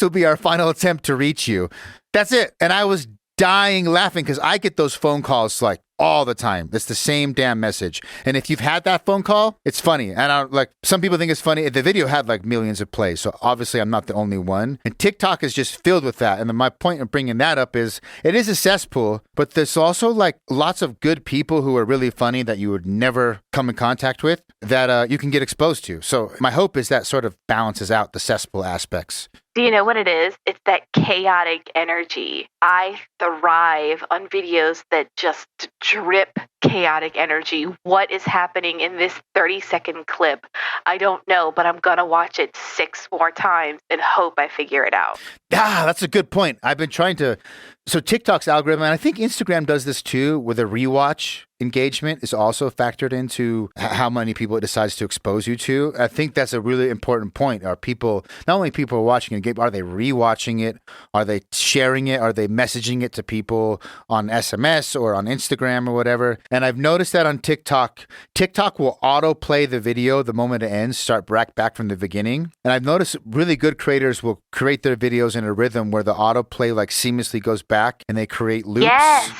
will be our final attempt to reach you." That's it. And I was dying laughing because I get those phone calls like all the time. It's the same damn message. And if you've had that phone call, it's funny. And some people think it's funny. The video had like millions of plays. So obviously I'm not the only one. And TikTok is just filled with that. And then my point of bringing that up is it is a cesspool, but there's also like lots of good people who are really funny that you would never come in contact with that you can get exposed to. So my hope is that sort of balances out the cesspool aspects. Do you know what it is? It's that chaotic energy. I thrive on videos that just drip chaotic energy. What is happening in this 30-second clip? I don't know, but I'm going to watch it 6 more times and hope I figure it out. That's a good point. I've been trying to... So TikTok's algorithm, and I think Instagram does this too, with a rewatch engagement is also factored into how many people it decides to expose you to. I think that's a really important point. Are people, not only people are watching a game, are they rewatching it? Are they sharing it? Are they messaging it to people on SMS or on Instagram or whatever? And I've noticed that on TikTok, TikTok will autoplay the video the moment it ends, start back from the beginning. And I've noticed really good creators will create their videos in a rhythm where the autoplay like seamlessly goes back and they create loops. Yes.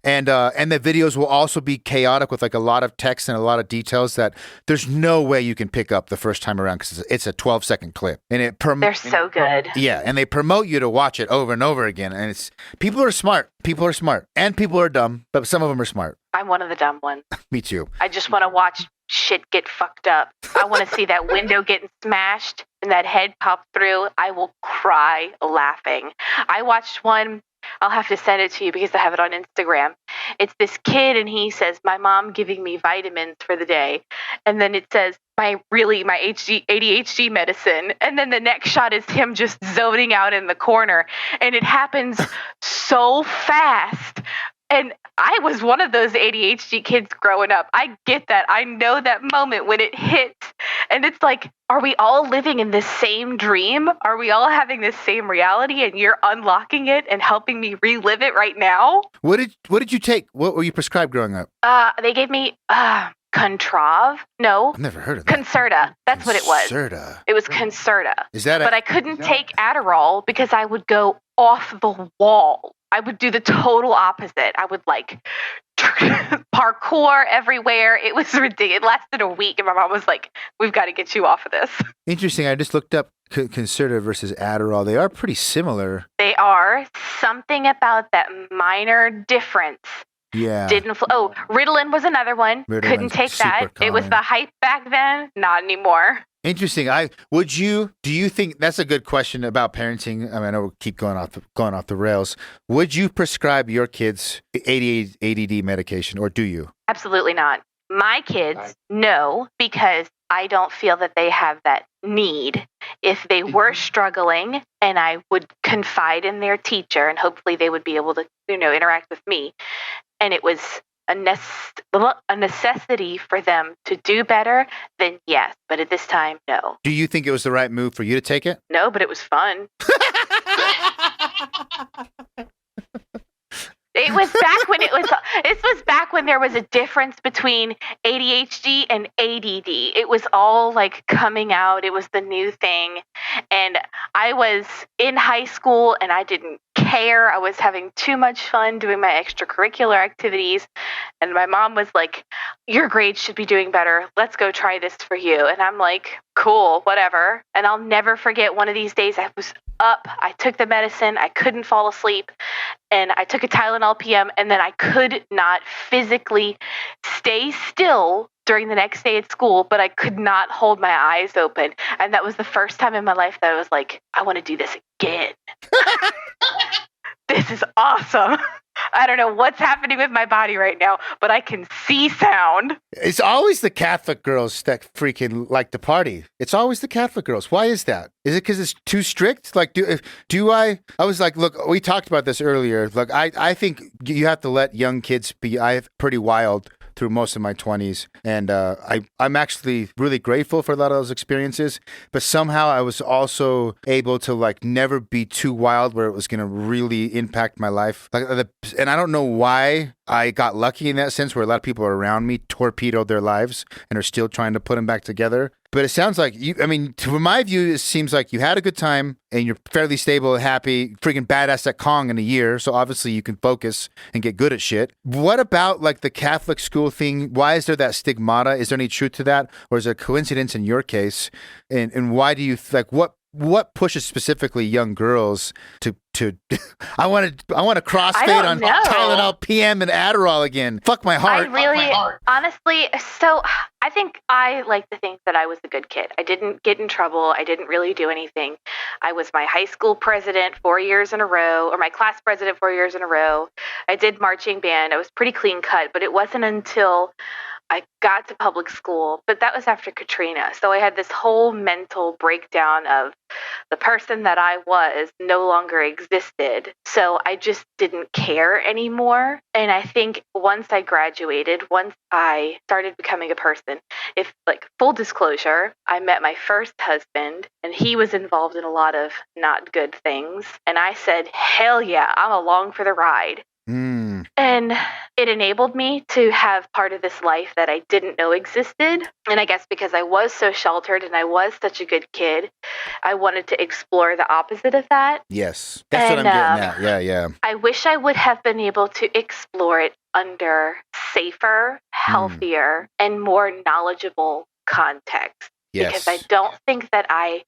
And the videos will also be chaotic with like a lot of text and a lot of details that there's no way you can pick up the first time around because it's a 12-second clip. And they're so good. Yeah, and they promote you to watch it over and over again. And people are smart. People are smart. And people are dumb, but some of them are smart. I'm one of the dumb ones. Me too. I just want to watch shit get fucked up. I want to see that window getting smashed and that head pop through. I will cry laughing. I watched one. I'll have to send it to you because I have it on Instagram. It's this kid and he says, "My mom giving me vitamins for the day." And then it says, my ADHD medicine. And then the next shot is him just zoning out in the corner. And it happens so fast. And I was one of those ADHD kids growing up. I get that. I know that moment when it hits. And it's like, are we all living in the same dream? Are we all having the same reality and you're unlocking it and helping me relive it right now? What did you take? What were you prescribed growing up? They gave me Contrav. No. I've never heard of that. Concerta. That's what it was. Concerta. It was Concerta. Is that But I couldn't take Adderall because I would go off the wall. I would do the total opposite. I would like parkour everywhere. It was ridiculous. It lasted a week and my mom was like, "We've got to get you off of this." Interesting. I just looked up Concerta versus Adderall. They are pretty similar. They are. Something about that minor difference. Yeah. Ritalin was another one. Ritalin, Couldn't take that. super It was common. the hype back then. Not anymore. Interesting. Do you think that's a good question about parenting? I mean, I know we keep going off the rails. Would you prescribe your kids ADD medication, or do you? Absolutely not. My kids, no, because I don't feel that they have that need. If they were struggling and I would confide in their teacher and hopefully they would be able to, interact with me, and it was a necessity for them to do better, then yes. But at this time, no. Do you think it was the right move for you to take it? No, but it was fun. This was back when there was a difference between ADHD and ADD. It was all like coming out. It was the new thing. And I was in high school and I didn't care. I was having too much fun doing my extracurricular activities. And my mom was like, your grades should be doing better. Let's go try this for you. And I'm like, cool, whatever. And I'll never forget one of these days I was up. I took the medicine. I couldn't fall asleep. And I took a Tylenol PM, and then I could not physically stay still during the next day at school, but I could not hold my eyes open. And that was the first time in my life that I was like, I want to do this again. This is awesome. I don't know what's happening with my body right now, but I can see sound. It's always the Catholic girls that freaking like to party. It's always the Catholic girls. Why is that? Is it because it's too strict? Like, I was like, look, we talked about this earlier. Look, I think you have to let young kids be pretty wild through most of my 20s. And I'm actually really grateful for a lot of those experiences. But somehow I was also able to like never be too wild where it was going to really impact my life. And I don't know why I got lucky in that sense where a lot of people around me torpedoed their lives and are still trying to put them back together. But it sounds like from my view, it seems like you had a good time and you're fairly stable, happy, freaking badass at Kong in a year. So obviously you can focus and get good at shit. What about like the Catholic school thing? Why is there that stigmata? Is there any truth to that? Or is it a coincidence in your case? And why do you what pushes specifically young girls to I want to crossfade on Tylenol PM and Adderall again. Fuck my heart. Honestly, so I think I like to think that I was a good kid. I didn't get in trouble. I didn't really do anything. I was my high school president 4 years in a row, or my class president 4 years in a row. I did marching band. I was pretty clean cut, but it wasn't until I got to public school, but that was after Katrina. So I had this whole mental breakdown of the person that I was no longer existed. So I just didn't care anymore. And I think once I graduated, once I started becoming a person, if like full disclosure, I met my first husband and he was involved in a lot of not good things. And I said, hell yeah, I'm along for the ride. And it enabled me to have part of this life that I didn't know existed. And I guess because I was so sheltered and I was such a good kid, I wanted to explore the opposite of that. Yes, that's what I'm getting at. Yeah. I wish I would have been able to explore it under safer, healthier, and more knowledgeable context. Yes. Because I don't think that I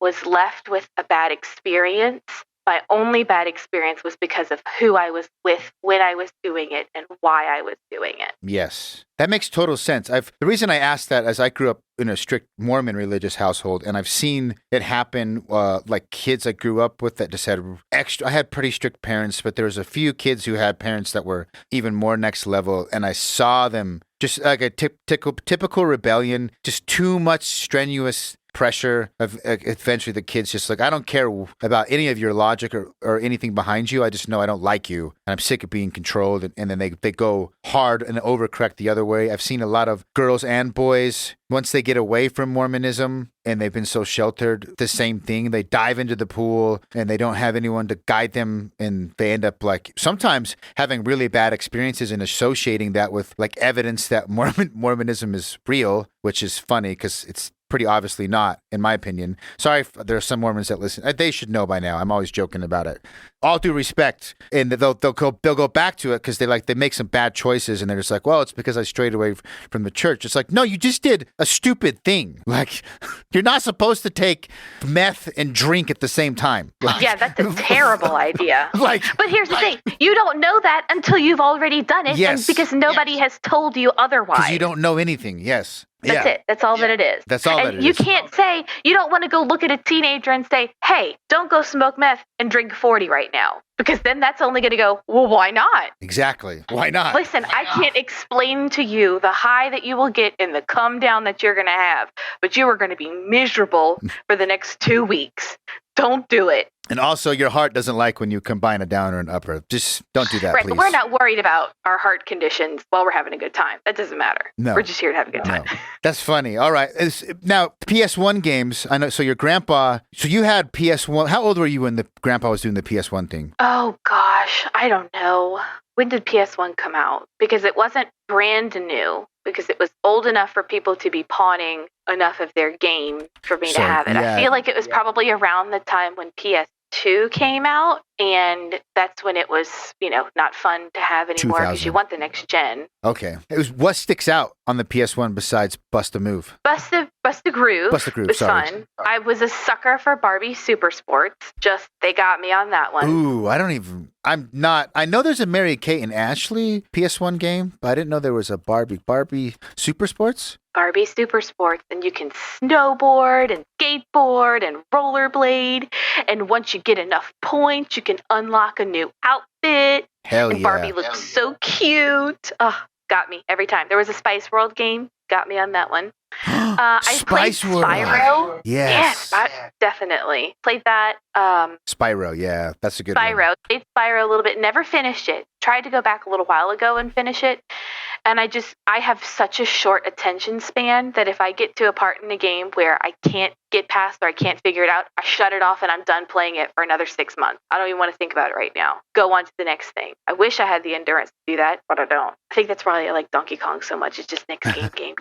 was left with a bad experience. My only bad experience was because of who I was with when I was doing it and why I was doing it. Yes, that makes total sense. The reason I asked that is I grew up in a strict Mormon religious household, and I've seen it happen. Like kids I grew up with that just had I had pretty strict parents, but there was a few kids who had parents that were even more next level, and I saw them just like a typical rebellion, just too much strenuous pressure of eventually the kids just like, I don't care about any of your logic or anything behind you. I just know I don't like you and I'm sick of being controlled. And then they go hard and overcorrect the other way. I've seen a lot of girls and boys, once they get away from Mormonism and they've been so sheltered, the same thing. They dive into the pool and they don't have anyone to guide them. And they end up like sometimes having really bad experiences and associating that with like evidence that Mormonism is real, which is funny because it's pretty obviously not, in my opinion. Sorry if there are some Mormons that listen. They should know by now. I'm always joking about it. All due respect, and they'll go back to it because they make some bad choices, and they're just like, well, it's because I strayed away from the church. It's like, no, you just did a stupid thing. Like, you're not supposed to take meth and drink at the same time. Like, yeah, that's a terrible idea. But here's the thing: you don't know that until you've already done it, yes, and because nobody has told you otherwise. Because you don't know anything. Yes. That's it. That's all that it is. That's all and that it you is. can't say, you don't want to go look at a teenager and say, hey, don't go smoke meth and drink 40 right now. Because then that's only going to go, well, why not? Exactly. Why not? Listen, I can't explain to you the high that you will get and the come down that you're going to have, but you are going to be miserable for the next 2 weeks. Don't do it. And also, your heart doesn't like when you combine a downer and upper. Just don't do that, Right, please. but we're not worried about our heart conditions while we're having a good time. That doesn't matter. No. We're just here to have a good time. No. That's funny. All right. Now, PS1 games, I know, so your grandpa, so you had PS1. How old were you when the grandpa was doing the PS1 thing? Oh, gosh. I don't know. When did PS1 come out? Because it wasn't brand new, because it was old enough for people to be pawning enough of their game for me to have it. Yeah. I feel like it was probably around the time when PS2 came out, and that's when it was, not fun to have anymore because you want the next gen. Okay. What sticks out on the PS1 besides Bust a Move? Bust a Groove. Bust a Groove, was sorry. fun. I was a sucker for Barbie Super Sports. They got me on that one. Ooh, I know there's a Mary-Kate and Ashley PS1 game, but I didn't know there was a Barbie Super Sports. Barbie Super Sports, and you can snowboard and skateboard and rollerblade, and once you get enough points, you can unlock a new outfit. Hell and yeah. Barbie looks so cute. Oh, got me every time. There was a Spice World game, got me on that one. I played Spice World. Spyro. Yes. Definitely. Played that. Spyro, yeah, that's a good one. Spyro. Played Spyro a little bit, never finished it. Tried to go back a little while ago and finish it. And I have such a short attention span that if I get to a part in the game where I can't get past or I can't figure it out, I shut it off and I'm done playing it for another 6 months. I don't even want to think about it right now. Go on to the next thing. I wish I had the endurance to do that, but I don't. I think that's why I like Donkey Kong so much. It's just next game.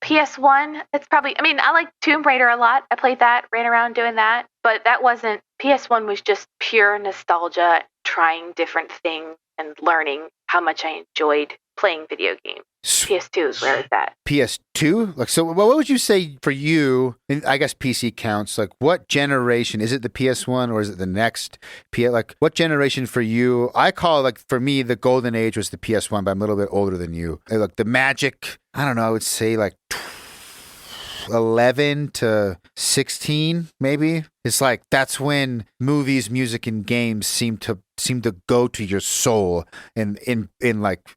PS1, I like Tomb Raider a lot. I played that, ran around doing that, but PS1 was just pure nostalgia, trying different things and learning how much I enjoyed playing video games. PS2 is where it's at. PS2? So what would you say for you, and I guess PC counts, what generation? Is it the PS1 or is it the next? What generation for you? I call, for me, the golden age was the PS1, but I'm a little bit older than you. The magic, I don't know, I would say 11 to 16, maybe. It's that's when movies, music, and games seem to go to your soul and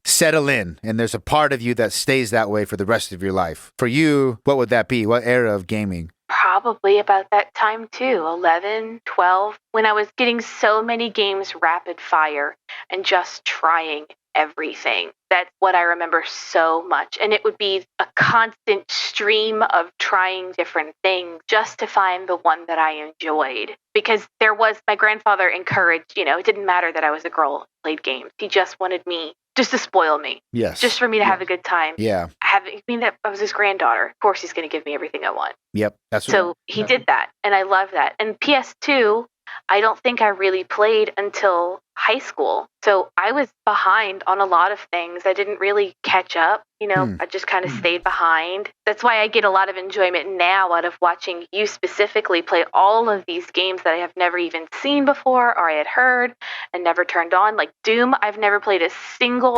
settle in. And there's a part of you that stays that way for the rest of your life. For you, what would that be? What era of gaming? Probably about that time too, 11, 12, when I was getting so many games rapid fire and just trying everything. That's what I remember so much. And it would be a constant stream of trying different things just to find the one that I enjoyed. Because my grandfather encouraged, it didn't matter that I was a girl who played games. He just wanted me, just to spoil me. Yes. Just for me to have a good time. Yeah. That I was his granddaughter. Of course, he's going to give me everything I want. Yep. He did that. And I love that. And PS2, I don't think I really played until high school. So I was behind on a lot of things. I didn't really catch up. I just kind of stayed behind. That's why I get a lot of enjoyment now out of watching you specifically play all of these games that I have never even seen before or I had heard and never turned on. Like Doom, I've never played a single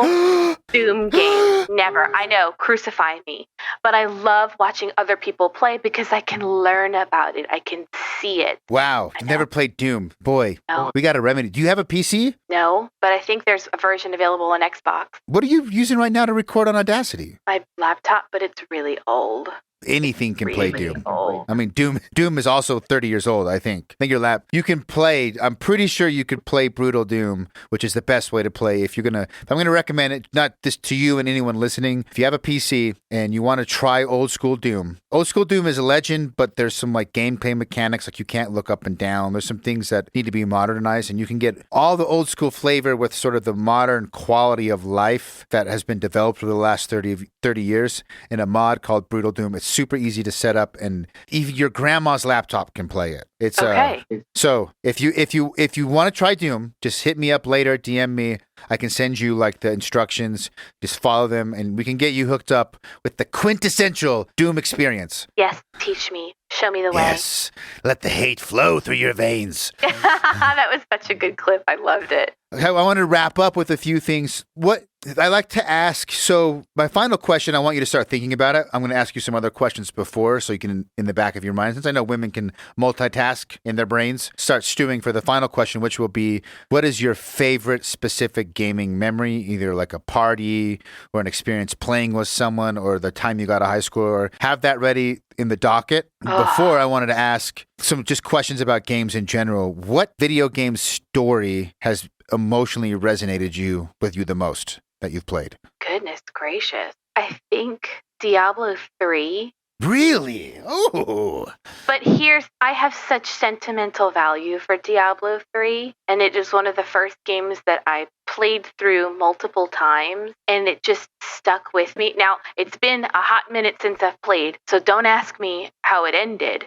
Doom game. Never. I know, crucify me. But I love watching other people play because I can learn about it. I can see it. Wow. You've never played Doom. Boy, no. We got a remedy. Do you have a PC? No, but I think there's a version available on Xbox. What are you using right now to record on Audacity? My laptop, but it's really old. Anything can play Doom. Old. I mean, Doom is also 30 years old, I think. You can play, I'm pretty sure you could play Brutal Doom, which is the best way to play. If I'm going to recommend it, not this to you and anyone listening, if you have a PC and you want to try old school Doom is a legend, but there's some gameplay mechanics, you can't look up and down. There's some things that need to be modernized, and you can get all the old school flavor with sort of the modern quality of life that has been developed over the last 30 years in a mod called Brutal Doom. It's super easy to set up, and even your grandma's laptop can play it. It's okay. So if you want to try Doom, just hit me up later, DM me. I can send you the instructions. Just follow them, and we can get you hooked up with the quintessential Doom experience. Yes, teach me. Show me the way. Yes. Let the hate flow through your veins. That was such a good clip. I loved it. Okay, I want to wrap up with a few things. What I like to ask, so my final question, I want you to start thinking about it. I'm going to ask you some other questions before, so you can, in the back of your mind, since I know women can multitask in their brains, start stewing for the final question, which will be, what is your favorite specific gaming memory, either like a party or an experience playing with someone or the time you got to high school, or have that ready in the docket. Before, I wanted to ask some just questions about games in general. What video game story has emotionally resonated with you the most that you've played? Goodness gracious. I think Diablo 3. Really? Oh. But I have such sentimental value for Diablo 3, and it is one of the first games that I played through multiple times, and it just stuck with me. Now, it's been a hot minute since I've played, so don't ask me how it ended,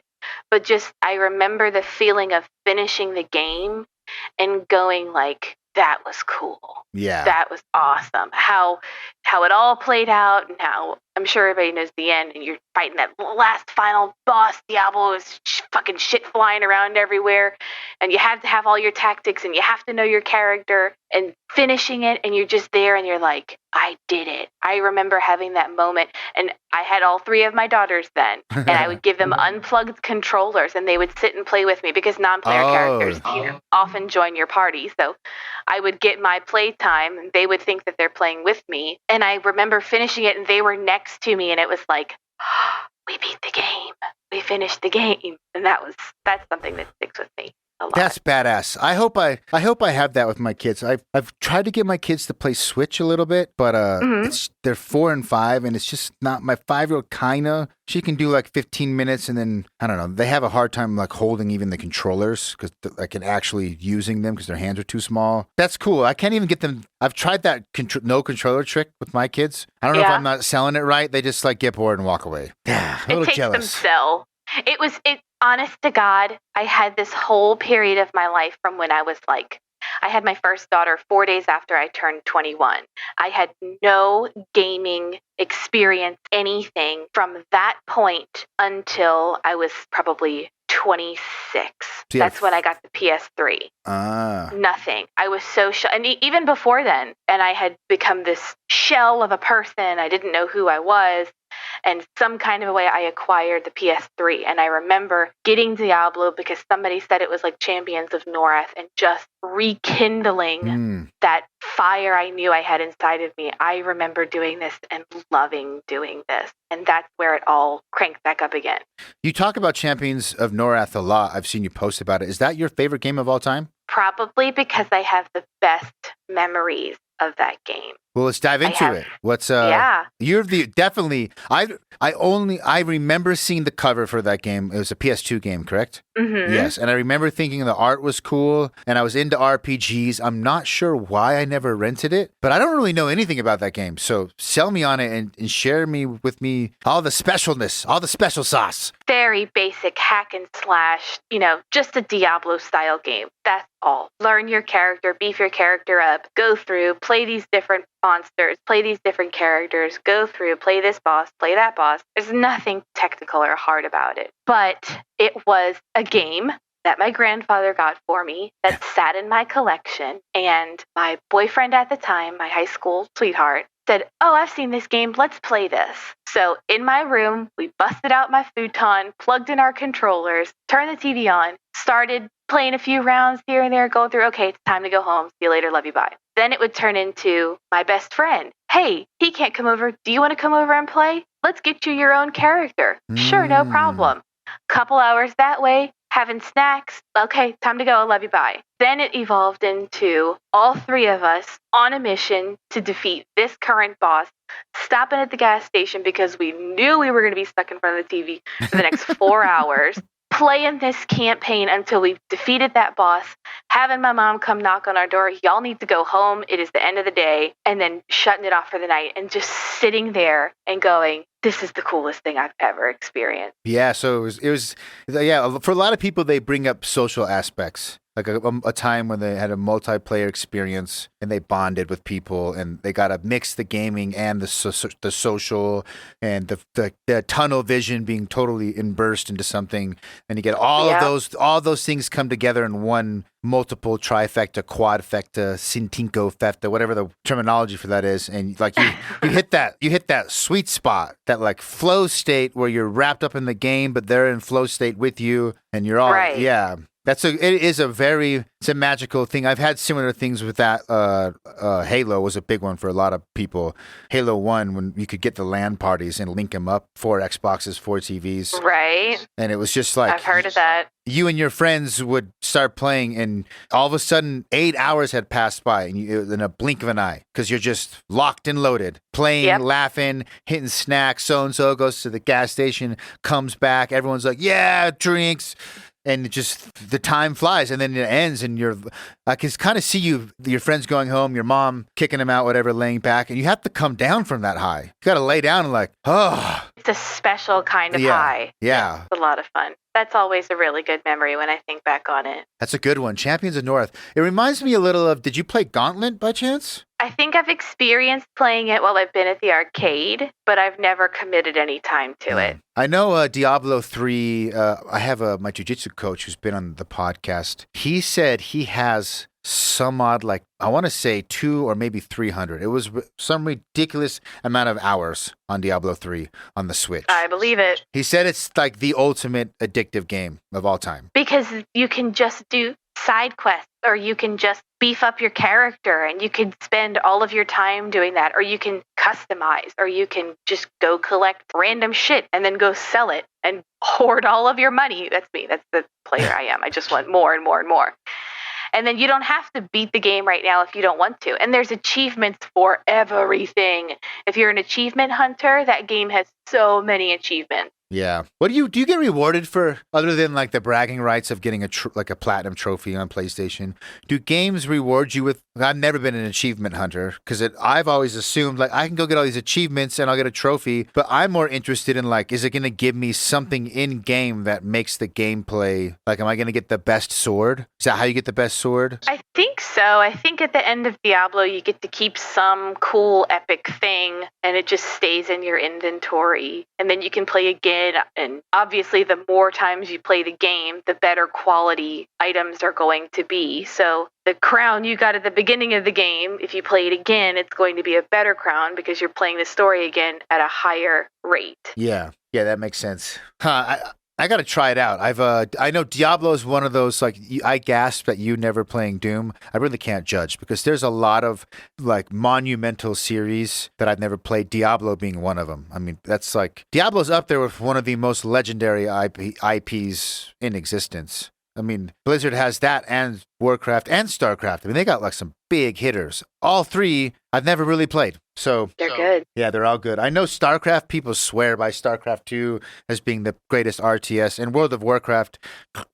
but just I remember the feeling of finishing the game and going like, that was cool. Yeah. That was awesome. How it all played out, and how I'm sure everybody knows the end, and you're fighting that last final boss. Diablo is fucking shit flying around everywhere, and you have to have all your tactics, and you have to know your character, and finishing it, and you're just there, and you're like, I did it. I remember having that moment, and I had all three of my daughters then, and I would give them unplugged controllers, and they would sit and play with me, because non-player characters often join your party, so I would get my playtime, and they would think that they're playing with me, and I remember finishing it, and they were next to me, and it was like, we beat the game. We finished the game. And that's something that sticks with me a lot. That's badass. I hope I have that with my kids. I've tried to get my kids to play Switch a little bit, but they're 4 and 5, and it's just not. My 5-year-old kinda, she can do like 15 minutes, and then I don't know. They have a hard time like holding even the controllers because like actually using them because their hands are too small. That's cool. I can't even get them. I've tried that no controller trick with my kids. I don't know if I'm not selling it right. They just like get bored and walk away. Yeah, a little it takes jealous. them sell. Honest to God, I had this whole period of my life from when I was like, I had my first daughter 4 days after I turned 21. I had no gaming experience, anything from that point until I was probably 26. That's when I got the PS3. Nothing. I was so and even before then, and I had become this shell of a person. I didn't know who I was. And some kind of a way I acquired the PS3. And I remember getting Diablo because somebody said it was like Champions of Norath, and just rekindling that fire I knew I had inside of me. I remember doing this and loving doing this. And that's where it all cranked back up again. You talk about Champions of Norath a lot. I've seen you post about it. Is that your favorite game of all time? Probably because I have the best memories of that game. Well, let's dive into it. What's you're definitely I remember seeing the cover for that game. It was a PS2 game, correct? Mm-hmm. Yes, and I remember thinking the art was cool, and I was into RPGs. I'm not sure why I never rented it, but I don't really know anything about that game. So sell me on it and share with me all the specialness, all the special sauce. Very basic hack and slash, just a Diablo style game. That's all. Learn your character, beef your character up, go through, play these different monsters, play these different characters, go through, play this boss, play that boss. There's nothing technical or hard about it. But it was a game that my grandfather got for me that sat in my collection. And my boyfriend at the time, my high school sweetheart, said, "Oh, I've seen this game. Let's play this." So in my room, we busted out my futon, plugged in our controllers, turned the TV on, started playing a few rounds here and there, going through, okay, it's time to go home. See you later. Love you. Bye. Then it would turn into my best friend. Hey, he can't come over. Do you want to come over and play? Let's get you your own character. Sure, no problem. Couple hours that way, having snacks. Okay, time to go. Love you. Bye. Then it evolved into all three of us on a mission to defeat this current boss, stopping at the gas station because we knew we were going to be stuck in front of the TV for the next 4 hours, playing this campaign until we defeated that boss, having my mom come knock on our door. Y'all need to go home. It is the end of the day. And then shutting it off for the night and just sitting there and going, this is the coolest thing I've ever experienced. Yeah. So it was for a lot of people, they bring up social aspects. like a time when they had a multiplayer experience and they bonded with people and they got to mix the gaming and the social and the tunnel vision being totally immersed into something, and you get all those things come together in one multiple trifecta, quadfecta, cinco fecta, whatever the terminology for that is, and like you hit that sweet spot, that like flow state where you're wrapped up in the game, but they're in flow state with you, and you're all yeah. It's a magical thing. I've had similar things with that. Halo was a big one for a lot of people. Halo 1, when you could get the LAN parties and link them up, 4 Xboxes, 4 TVs. Right. And it was just like... I've heard of that. You and your friends would start playing, and all of a sudden, 8 hours had passed by in a blink of an eye, because you're just locked and loaded, playing, laughing, hitting snacks. So-and-so goes to the gas station, comes back. Everyone's like, yeah, drinks. And it just, the time flies, and then it ends, and I can kind of see your friends going home, your mom kicking them out, whatever, laying back, and you have to come down from that high. You got to lay down and like, oh. It's a special kind of high. Yeah. It's a lot of fun. That's always a really good memory when I think back on it. That's a good one. Champions of North. It reminds me a little of, did you play Gauntlet by chance? I think I've experienced playing it while I've been at the arcade, but I've never committed any time to it. I know Diablo 3, I have my jiu-jitsu coach who's been on the podcast. He said he has some odd, like, I want to say 200 or maybe 300. It was some ridiculous amount of hours on Diablo 3 on the Switch. I believe it. He said it's like the ultimate addictive game of all time. Because you can just do side quests, or you can just beef up your character, and you can spend all of your time doing that, or you can customize, or you can just go collect random shit and then go sell it and hoard all of your money. That's me. That's the player I am. I just want more and more and more. And then you don't have to beat the game right now if you don't want to. And there's achievements for everything. If you're an achievement hunter, that game has so many achievements. Yeah. What do you get rewarded for, other than like the bragging rights of getting a platinum trophy on PlayStation? Do games reward you with? I've never been an achievement hunter, because I've always assumed like I can go get all these achievements and I'll get a trophy, but I'm more interested in like, is it going to give me something in game that makes the gameplay, like, am I going to get the best sword? Is that how you get the best sword? I think so. I think at the end of Diablo, you get to keep some cool epic thing, and it just stays in your inventory, and then you can play again. And obviously, the more times you play the game, the better quality items are going to be. So the crown you got at the beginning of the game, if you play it again, it's going to be a better crown because you're playing the story again at a higher rate. Yeah, that makes sense. I got to try it out. I know Diablo is one of those, like, I gasped at you never playing Doom. I really can't judge, because there's a lot of like monumental series that I've never played, Diablo being one of them. I mean, that's like, Diablo's up there with one of the most legendary IPs in existence. I mean, Blizzard has that and Warcraft and StarCraft. I mean, they got like some big hitters. All 3 I've never really played. So they're good. Yeah, they're all good. I know StarCraft, people swear by StarCraft 2 as being the greatest RTS, and World of Warcraft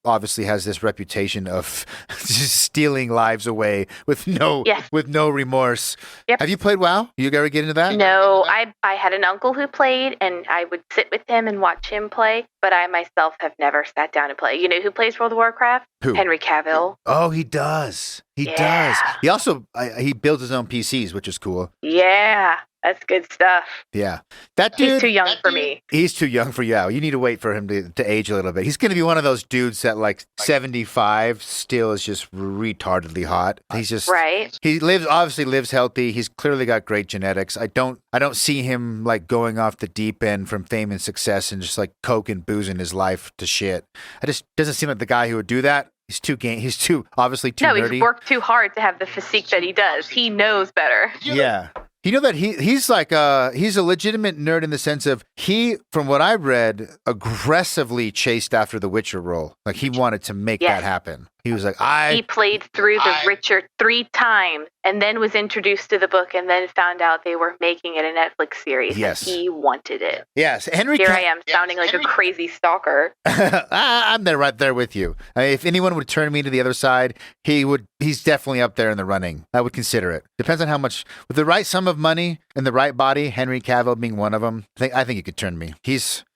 obviously has this reputation of just stealing lives away with no remorse. Yep. Have you played WoW? You ever get into that? No, I had an uncle who played, and I would sit with him and watch him play, but I myself have never sat down and played. You know who plays World of Warcraft? Who? Henry Cavill. Oh, he does. He does. He also he builds his own PCs, which is cool. Yeah, that's good stuff. Yeah. That dude... He's too young for me. He's too young for you. You need to wait for him to age a little bit. He's going to be one of those dudes that, like, 75 still is just retardedly hot. He's just... Right. He obviously lives healthy. He's clearly got great genetics. I don't see him, like, going off the deep end from fame and success and just, like, coke and boozing his life to shit. I just... Doesn't seem like the guy who would do that. He's obviously too nerdy. No, he's worked too hard to have the physique that he does. He knows better. Yeah. You know that he's like he's a legitimate nerd in the sense of he, from what I read, aggressively chased after the Witcher role. Like he wanted to make that happen. He was like, He played through The Witcher 3 times and then was introduced to the book and then found out they were making it a Netflix series. Yes. And he wanted it. Yes. Here I am sounding like a crazy stalker. I'm there right there with you. I mean, if anyone would turn me to the other side, he's definitely up there in the running. I would consider it. Depends on how much, with the right sum of money and the right body, Henry Cavill being one of them, I think you could turn me.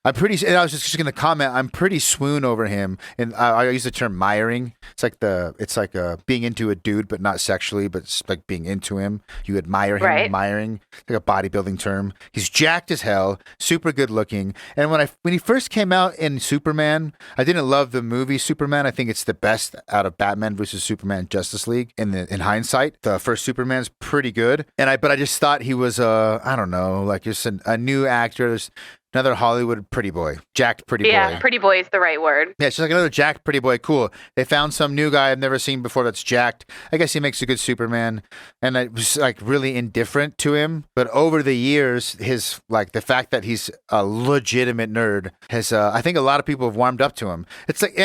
I'm pretty. And I was just going to comment. I'm pretty swoon over him, and I use the term miring. It's like being into a dude, but not sexually, but it's like being into him. You admire him, Right. miring, like a bodybuilding term. He's jacked as hell, super good looking. And when he first came out in Superman, I didn't love the movie Superman. I think it's the best out of Batman versus Superman, Justice League. In hindsight, the first Superman's pretty good. But I just thought he was I don't know, like just a new actor. There's another Hollywood pretty boy, jacked pretty boy. Yeah, pretty boy is the right word. Yeah, it's just like another jacked pretty boy. Cool. They found some new guy I've never seen before that's jacked. I guess he makes a good Superman. And I was like really indifferent to him. But over the years, his like the fact that he's a legitimate nerd has I think a lot of people have warmed up to him. It's like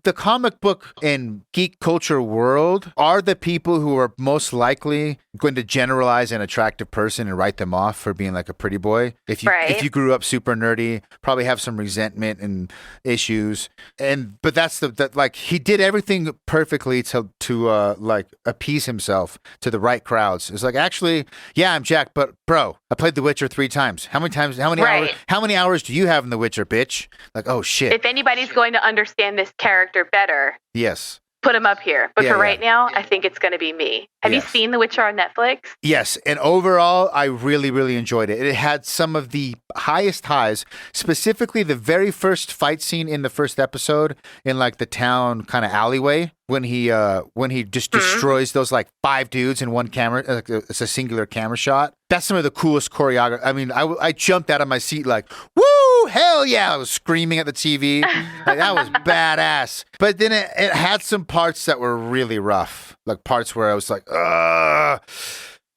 the comic book and geek culture world are the people who are most likely going to generalize an attractive person and write them off for being like a pretty boy. If you grew up super nerdy, probably have some resentment and issues. But that's like he did everything perfectly to like appease himself to the right crowds. It's like, actually, yeah, I'm jacked, but bro, I played The Witcher 3 times. How many hours? How many hours do you have in The Witcher, bitch? Like, oh shit. If anybody's going to understand this character better, yes, put him up here. But for right now, I think it's going to be me. Have you seen The Witcher on Netflix? Yes, and overall, I really, really enjoyed it. It had some of the highest highs, specifically the very first fight scene in the first episode in like the town kind of alleyway when he just destroys those like 5 dudes in one camera. It's a singular camera shot. That's some of the coolest choreography. I mean, I jumped out of my seat like, woo, hell yeah. I was screaming at the TV. Like, that was badass. But then it had some parts that were really rough. Like parts where I was like,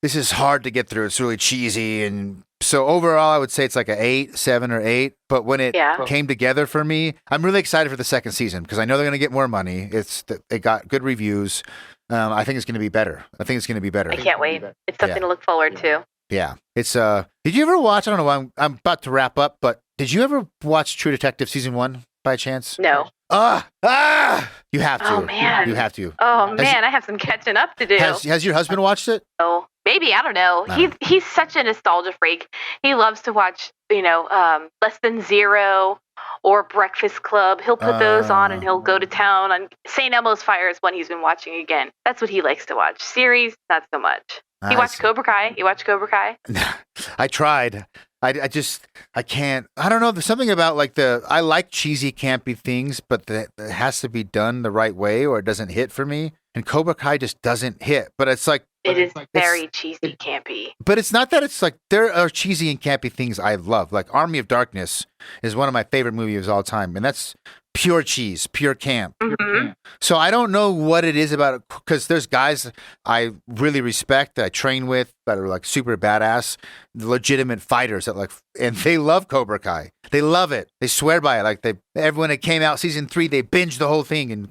this is hard to get through. It's really cheesy. And so overall, I would say it's like a 7 or 8. But when it came together for me, I'm really excited for the second season because I know they're going to get more money. It got good reviews. I think it's going to be better. I can't wait. It's something to look forward to. Yeah. It's did you ever watch, I don't know, I'm about to wrap up, but did you ever watch True Detective season 1 by chance? No. You have to. Oh, man. You have to. Oh, man, I have some catching up to do. Has your husband watched it? Oh, maybe. I don't know. He's such a nostalgia freak. He loves to watch, Less Than Zero or Breakfast Club. He'll put those on and he'll go to town on St. Elmo's Fire is one he's been watching again. That's what he likes to watch. Series, not so much. He watched Cobra Kai. You watch Cobra Kai? I tried. I can't. I don't know. There's something about like I like cheesy, campy things, but it has to be done the right way or it doesn't hit for me. And Cobra Kai just doesn't hit. But it's like. It is very cheesy, campy. But it's not that it's like there are cheesy and campy things I love. Like Army of Darkness is one of my favorite movies of all time. And that's pure cheese, pure camp. Mm-hmm. So I don't know what it is about it because there's guys I really respect that I train with that are like super badass, legitimate fighters that and they love Cobra Kai. They love it. They swear by it. Like when it came out season 3, they binged the whole thing and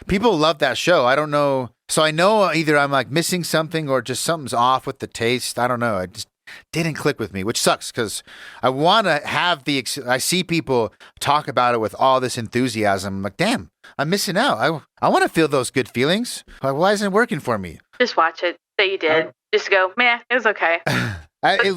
people love that show. I don't know. So I know either I'm like missing something or just something's off with the taste. I don't know. It just didn't click with me, which sucks because I want to have I see people talk about it with all this enthusiasm. I'm like, damn, I'm missing out. I want to feel those good feelings. Why isn't it working for me? Just watch it. Say you did. Just go, meh, it was okay.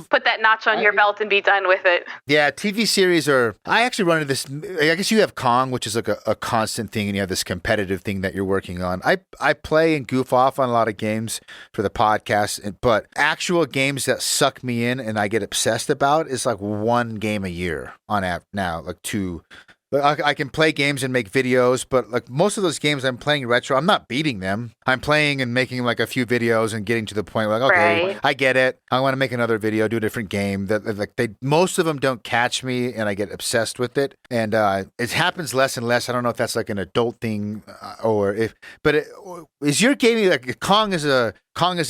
Put that notch on your belt and be done with it. Yeah, TV series I actually run into this. I guess you have Kong, which is like a constant thing, and you have this competitive thing that you're working on. I play and goof off on a lot of games for the podcast, but actual games that suck me in and I get obsessed about is like 1 game a year on app now, like 2. I can play games and make videos, but like most of those games I'm playing retro, I'm not beating them. I'm playing and making like a few videos and getting to the point where like, okay, right. I get it. I want to make another video, do a different game. Most of them don't catch me, and I get obsessed with it. And it happens less and less. I don't know if that's like an adult thing is your gaming like Kong is a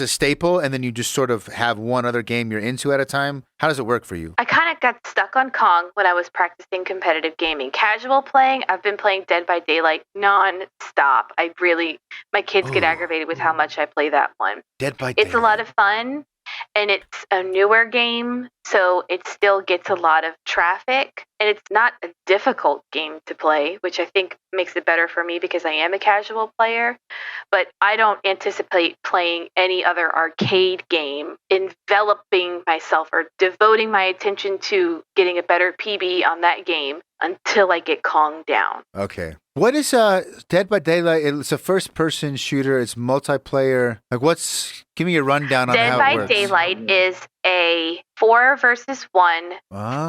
staple, and then you just sort of have one other game you're into at a time? How does it work for you? I kind of got stuck on Kong when I was practicing competitive gaming. Casual playing, I've been playing Dead by Daylight non-stop. My kids get aggravated with how much I play that one. Dead by Daylight. It's a lot of fun. and it's a newer game, so it still gets a lot of traffic. And it's not a difficult game to play, which I think makes it better for me because I am a casual player. But I don't anticipate playing any other arcade game, enveloping myself or devoting my attention to getting a better PB on that game until I get Kong down. Okay. What is Dead by Daylight? It's a first-person shooter. It's multiplayer. Give me a rundown on Dead how by it works. Daylight is a 4 versus 1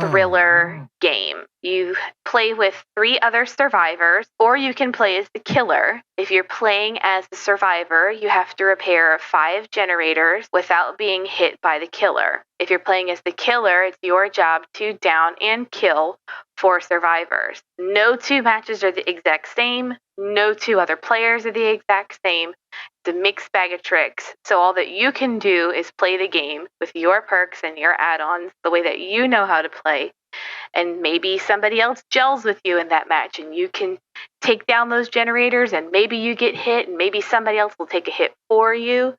thriller game. You play with 3 other survivors, or you can play as the killer. If you're playing as the survivor, you have to repair 5 generators without being hit by the killer. If you're playing as the killer, it's your job to down and kill 4 survivors. No 2 matches are the exact same. No 2 other players are the exact same. It's a mixed bag of tricks. So all that you can do is play the game with your perks and your add-ons the way that you know how to play. And maybe somebody else gels with you in that match and you can take down those generators and maybe you get hit and maybe somebody else will take a hit for you.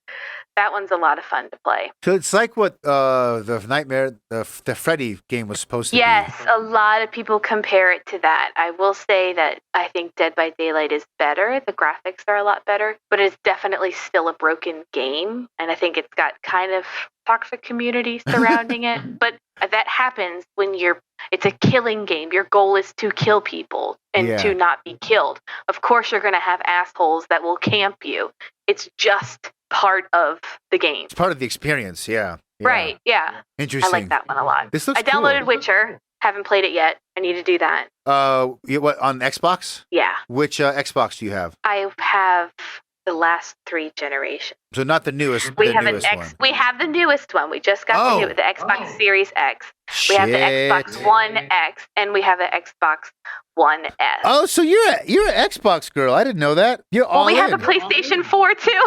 That one's a lot of fun to play. So it's like what the Freddy game was supposed to be. Yes, a lot of people compare it to that. I will say that I think Dead by Daylight is better. The graphics are a lot better, but it's definitely still a broken game. And I think it's got kind of toxic community surrounding it. But that happens when it's a killing game. Your goal is to kill people and to not be killed. Of course, you're going to have assholes that will camp you. It's just part of the game. It's part of the experience, yeah. Right, yeah. Interesting. I like that one a lot. This looks I downloaded cool. Witcher. Haven't played it yet. I need to do that. What, on Xbox? Yeah. Which Xbox do you have? I have the last 3 generations. So not the newest, We the have newest one. We have the newest one. We just got the Xbox Series X. We have the Xbox One X, and we have the Xbox One S. Oh, so you're an Xbox girl. I didn't know that. You're all we in. have a PlayStation 4 too.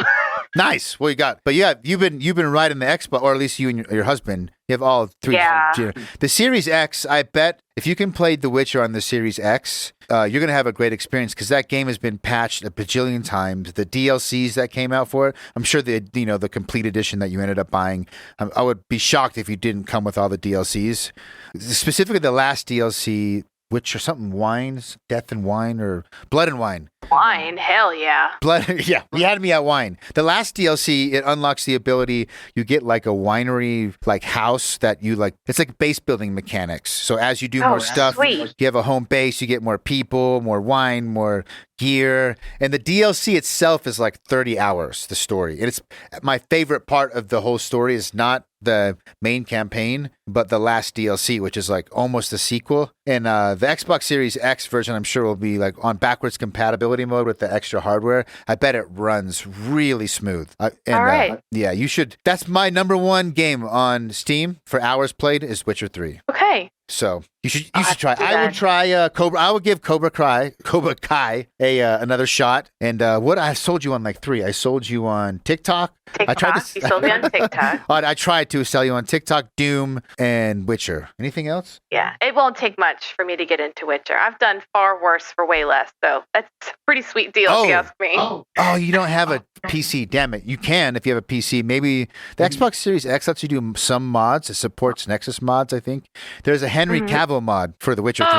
Nice. Well, you got, but yeah, you've been riding the Xbox, or at least you and your husband. You have all 3. Yeah. The Series X, I bet if you can play The Witcher on the Series X, you're going to have a great experience because that game has been patched a bajillion times. The DLCs that came out for it, I'm sure the complete edition that you ended up buying, I would be shocked if you didn't come with all the DLCs. Specifically, the last DLC, which are something wines, death and wine, or blood and wine. Wine, hell yeah. Blood, yeah, you had me at wine. The last DLC, it unlocks the ability, you get like a winery, like house that you like, it's like base building mechanics. So as you do more stuff, sweet. you have a home base, you get more people, more wine, more gear. And the DLC itself is like 30 hours, the story. And it's my favorite part of the whole story is not the main campaign, but the last DLC, which is like almost a sequel. And the Xbox Series X version, I'm sure will be like on backwards compatibility mode with the extra hardware. I bet it runs really smooth. All right. Yeah, you should. That's my number 1 game on Steam for hours played is Witcher 3. Okay. So you should try. to do I will that. try Cobra. I will give Cobra Kai another shot. And what I sold you on like 3. I sold you on TikTok. I tried to. You sold me on TikTok. I tried to sell you on TikTok, Doom, and Witcher. Anything else? Yeah, it won't take much for me to get into Witcher. I've done far worse for way less, so that's a pretty sweet deal if you ask me. Oh, you don't have a PC. Damn it. You can if you have a PC. Maybe the Xbox Series X lets you do some mods. It supports Nexus mods, I think. There's a Henry Cavill mod for The Witcher 3.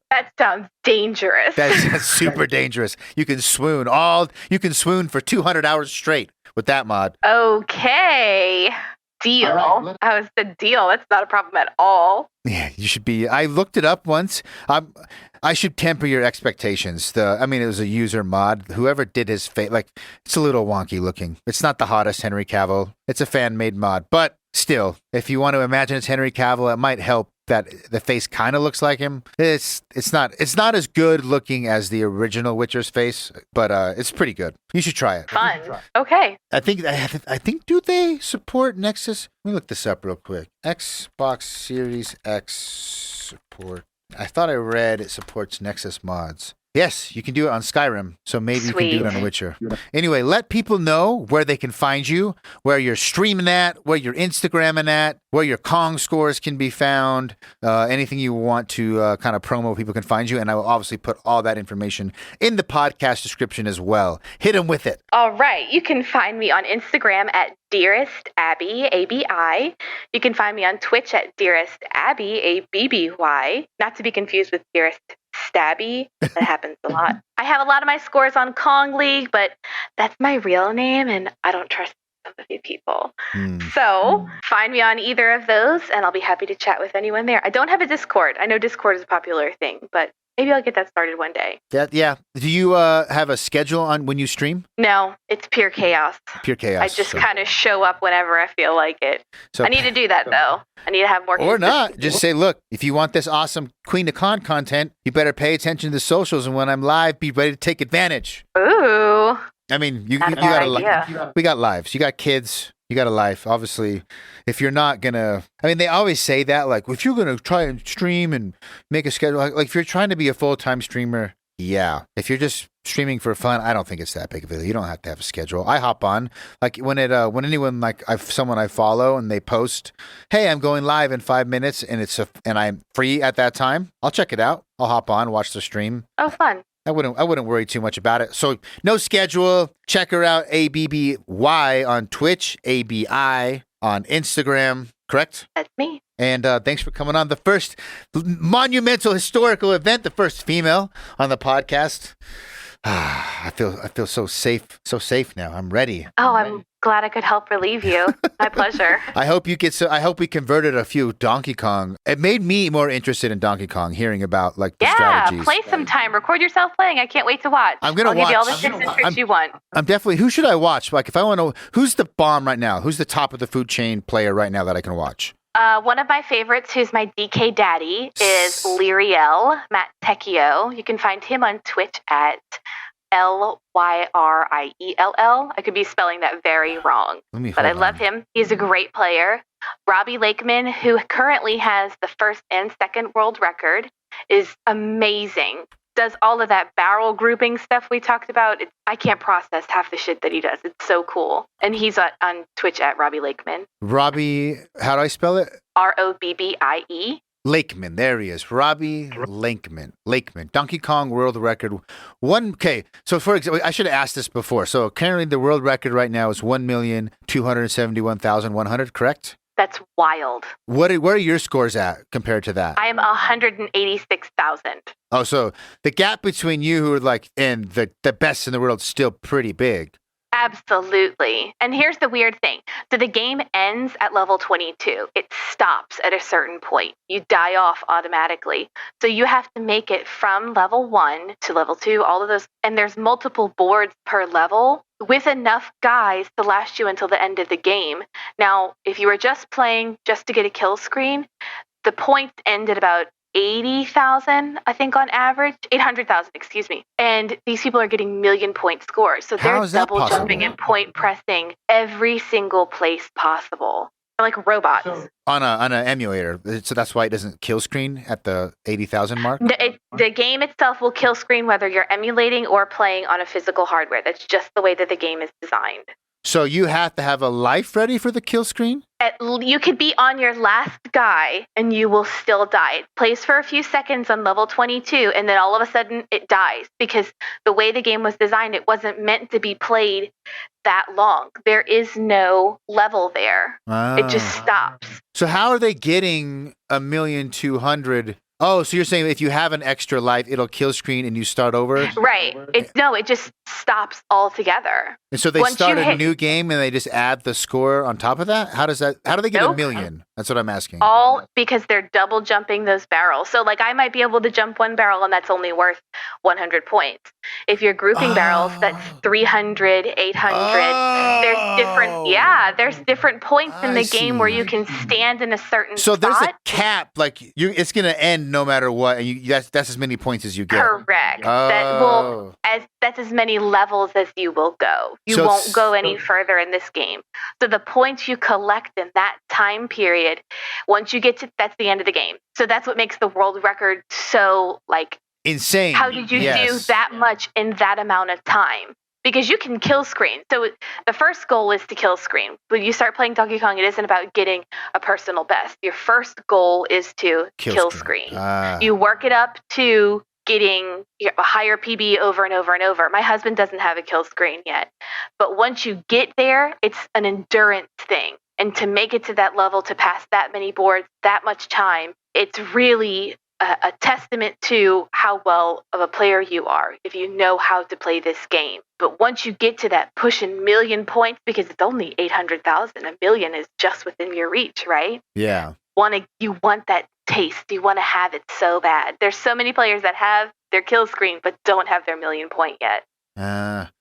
That sounds dangerous. That's super dangerous. You can swoon for 200 hours straight with that mod. Okay. Deal. I was the deal. That's not a problem at all. Yeah, you should be. I looked it up once. I should temper your expectations. It was a user mod. Whoever did his face, it's a little wonky looking. It's not the hottest Henry Cavill. It's a fan-made mod, but still, if you want to imagine it's Henry Cavill, it might help that the face kind of looks like him. It's not as good looking as the original Witcher's face, but it's pretty good. You should try it. Fun. Okay. I think do they support Nexus? Let me look this up real quick. Xbox Series X support. I thought I read it supports Nexus mods. Yes, you can do it on Skyrim, so maybe you can do it on Sweet. Witcher. Anyway, let people know where they can find you, where you're streaming at, where you're Instagramming at, where your Kong scores can be found, anything you want to kind of promo, people can find you. And I will obviously put all that information in the podcast description as well. Hit them with it. All right. You can find me on Instagram at Dearest Abi, ABI. You can find me on Twitch at Dearest Abby, ABBY. Not to be confused with Dearest Stabby. That happens a lot. I have a lot of my scores on Kong League, but that's my real name, and I don't trust some of you people. So find me on either of those, and I'll be happy to chat with anyone there. I don't have a Discord. I know Discord is a popular thing, but maybe I'll get that started one day. Yeah. Do you have a schedule on when you stream? No, it's pure chaos. Pure chaos. I just kind of show up whenever I feel like it. So, I need to do that, though. I need to have more or not. consistency. Just say, look, if you want this awesome Queen to Con content, you better pay attention to the socials. And when I'm live, be ready to take advantage. Ooh. I mean, you That's got an idea. we got lives. You got kids. You got a life. Obviously, if you're not going to, I mean, they always say that, like, if you're going to try and stream and make a schedule, like if you're trying to be a full-time streamer, yeah. If you're just streaming for fun, I don't think it's that big of a deal. You don't have to have a schedule. I hop on, like when anyone, like someone I follow and they post, hey, I'm going live in 5 minutes and I'm free at that time, I'll check it out. I'll hop on, watch the stream. Oh, fun. I wouldn't worry too much about it. So no schedule. Check her out, ABBY on Twitch, ABI on Instagram. Correct? That's me. And thanks for coming on the first monumental historical event, the first female on the podcast. I feel so safe now. I'm ready. Oh, I'm glad I could help relieve you. My pleasure. I hope we converted a few Donkey Kong. It made me more interested in Donkey Kong, hearing about like the strategies. Play sometime. Record yourself playing. I can't wait to watch. I'm gonna I'll give you all the watch. tips and tricks you want. I'm definitely. Who should I watch? Like, if I want to, who's the bomb right now? Who's the top of the food chain player right now that I can watch? One of my favorites, who's my DK daddy, is Lyriel, Matt Tecchio. You can find him on Twitch at Lyriell. I could be spelling that very wrong, but I love him. He's a great player. Robbie Lakeman, who currently has the first and second world record, is amazing. Does all of that barrel grouping stuff we talked about. I can't process half the shit that he does. It's so cool. And he's on Twitch at Robbie Lakeman. Robbie, how do I spell it? Robbie. Lakeman, there he is. Robbie Lakeman. Donkey Kong world record. Okay, so for example, I should have asked this before. So currently the world record right now is 1,271,100, correct? That's wild. Where are your scores at compared to that? I am 186,000. Oh, so the gap between you who are like and the best in the world is still pretty big. Absolutely. And here's the weird thing. So the game ends at level 22. It stops at a certain point. You die off automatically. So you have to make it from level 1 to level 2, all of those. And there's multiple boards per level with enough guys to last you until the end of the game. Now, if you were just playing just to get a kill screen, the points end at about 80,000, I think, on average. 800,000, excuse me. And these people are getting million-point scores. So they're double jumping and point pressing every single place possible. They're like robots. On an emulator. So that's why it doesn't kill screen at the 80,000 mark? The game itself will kill screen whether you're emulating or playing on a physical hardware. That's just the way that the game is designed. So you have to have a life ready for the kill screen? You could be on your last guy and you will still die. It plays for a few seconds on level 22 and then all of a sudden it dies because the way the game was designed, it wasn't meant to be played that long. There is no level there. It just stops. So how are they getting 1,200,000? Oh, so you're saying if you have an extra life, it'll kill screen and you start over? Right. It just stops altogether. And so they start a new game and they just add the score on top of that? How do they get 1,000,000? That's what I'm asking. All because they're double jumping those barrels. So like I might be able to jump one barrel and that's only worth 100 points. If you're grouping barrels, that's 300, 800. There's different points in the game where you can stand in a certain spot. So there's a cap, like it's going to end no matter what, and that's as many points as you get. Correct. That's as many levels as you will go. You won't go any further in this game. So the points you collect in that time period, once you get to, that's the end of the game. So that's what makes the world record so like insane. How did you do that much in that amount of time? Because you can kill screen. So the first goal is to kill screen. When you start playing Donkey Kong, it isn't about getting a personal best. Your first goal is to kill screen. You work it up to getting a higher PB over and over and over. My husband doesn't have a kill screen yet. But once you get there, it's an endurance thing. And to make it to that level, to pass that many boards, that much time, it's really a testament to how well of a player you are if you know how to play this game. But once you get to that pushing million points, because it's only 800,000, a million is just within your reach, right? Yeah. You want that taste. You want to have it so bad. There's so many players that have their kill screen but don't have their million point yet.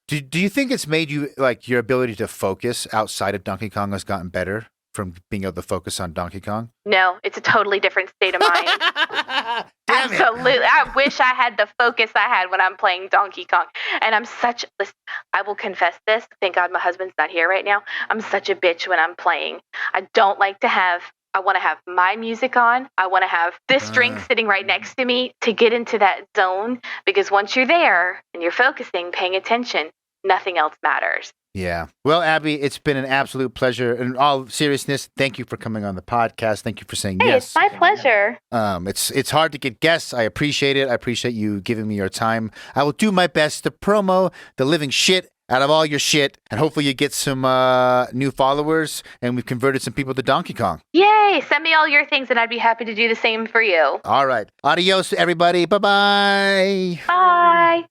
Do you think it's made you, like, your ability to focus outside of Donkey Kong has gotten better from being able to focus on Donkey Kong? No, it's a totally different state of mind. Absolutely. I wish I had the focus I had when I'm playing Donkey Kong. And I will confess this. Thank God my husband's not here right now. I'm such a bitch when I'm playing. I want to have my music on. I want to have this drink sitting right next to me to get into that zone. Because once you're there and you're focusing, paying attention, nothing else matters. Yeah. Well, Abby, it's been an absolute pleasure. In all seriousness, thank you for coming on the podcast. Thank you for saying yes. It's my pleasure. It's hard to get guests. I appreciate it. I appreciate you giving me your time. I will do my best to promo the living shit out of all your shit, and hopefully you get some new followers, and we've converted some people to Donkey Kong. Yay! Send me all your things, and I'd be happy to do the same for you. All right. Adios, everybody. Bye-bye. Bye.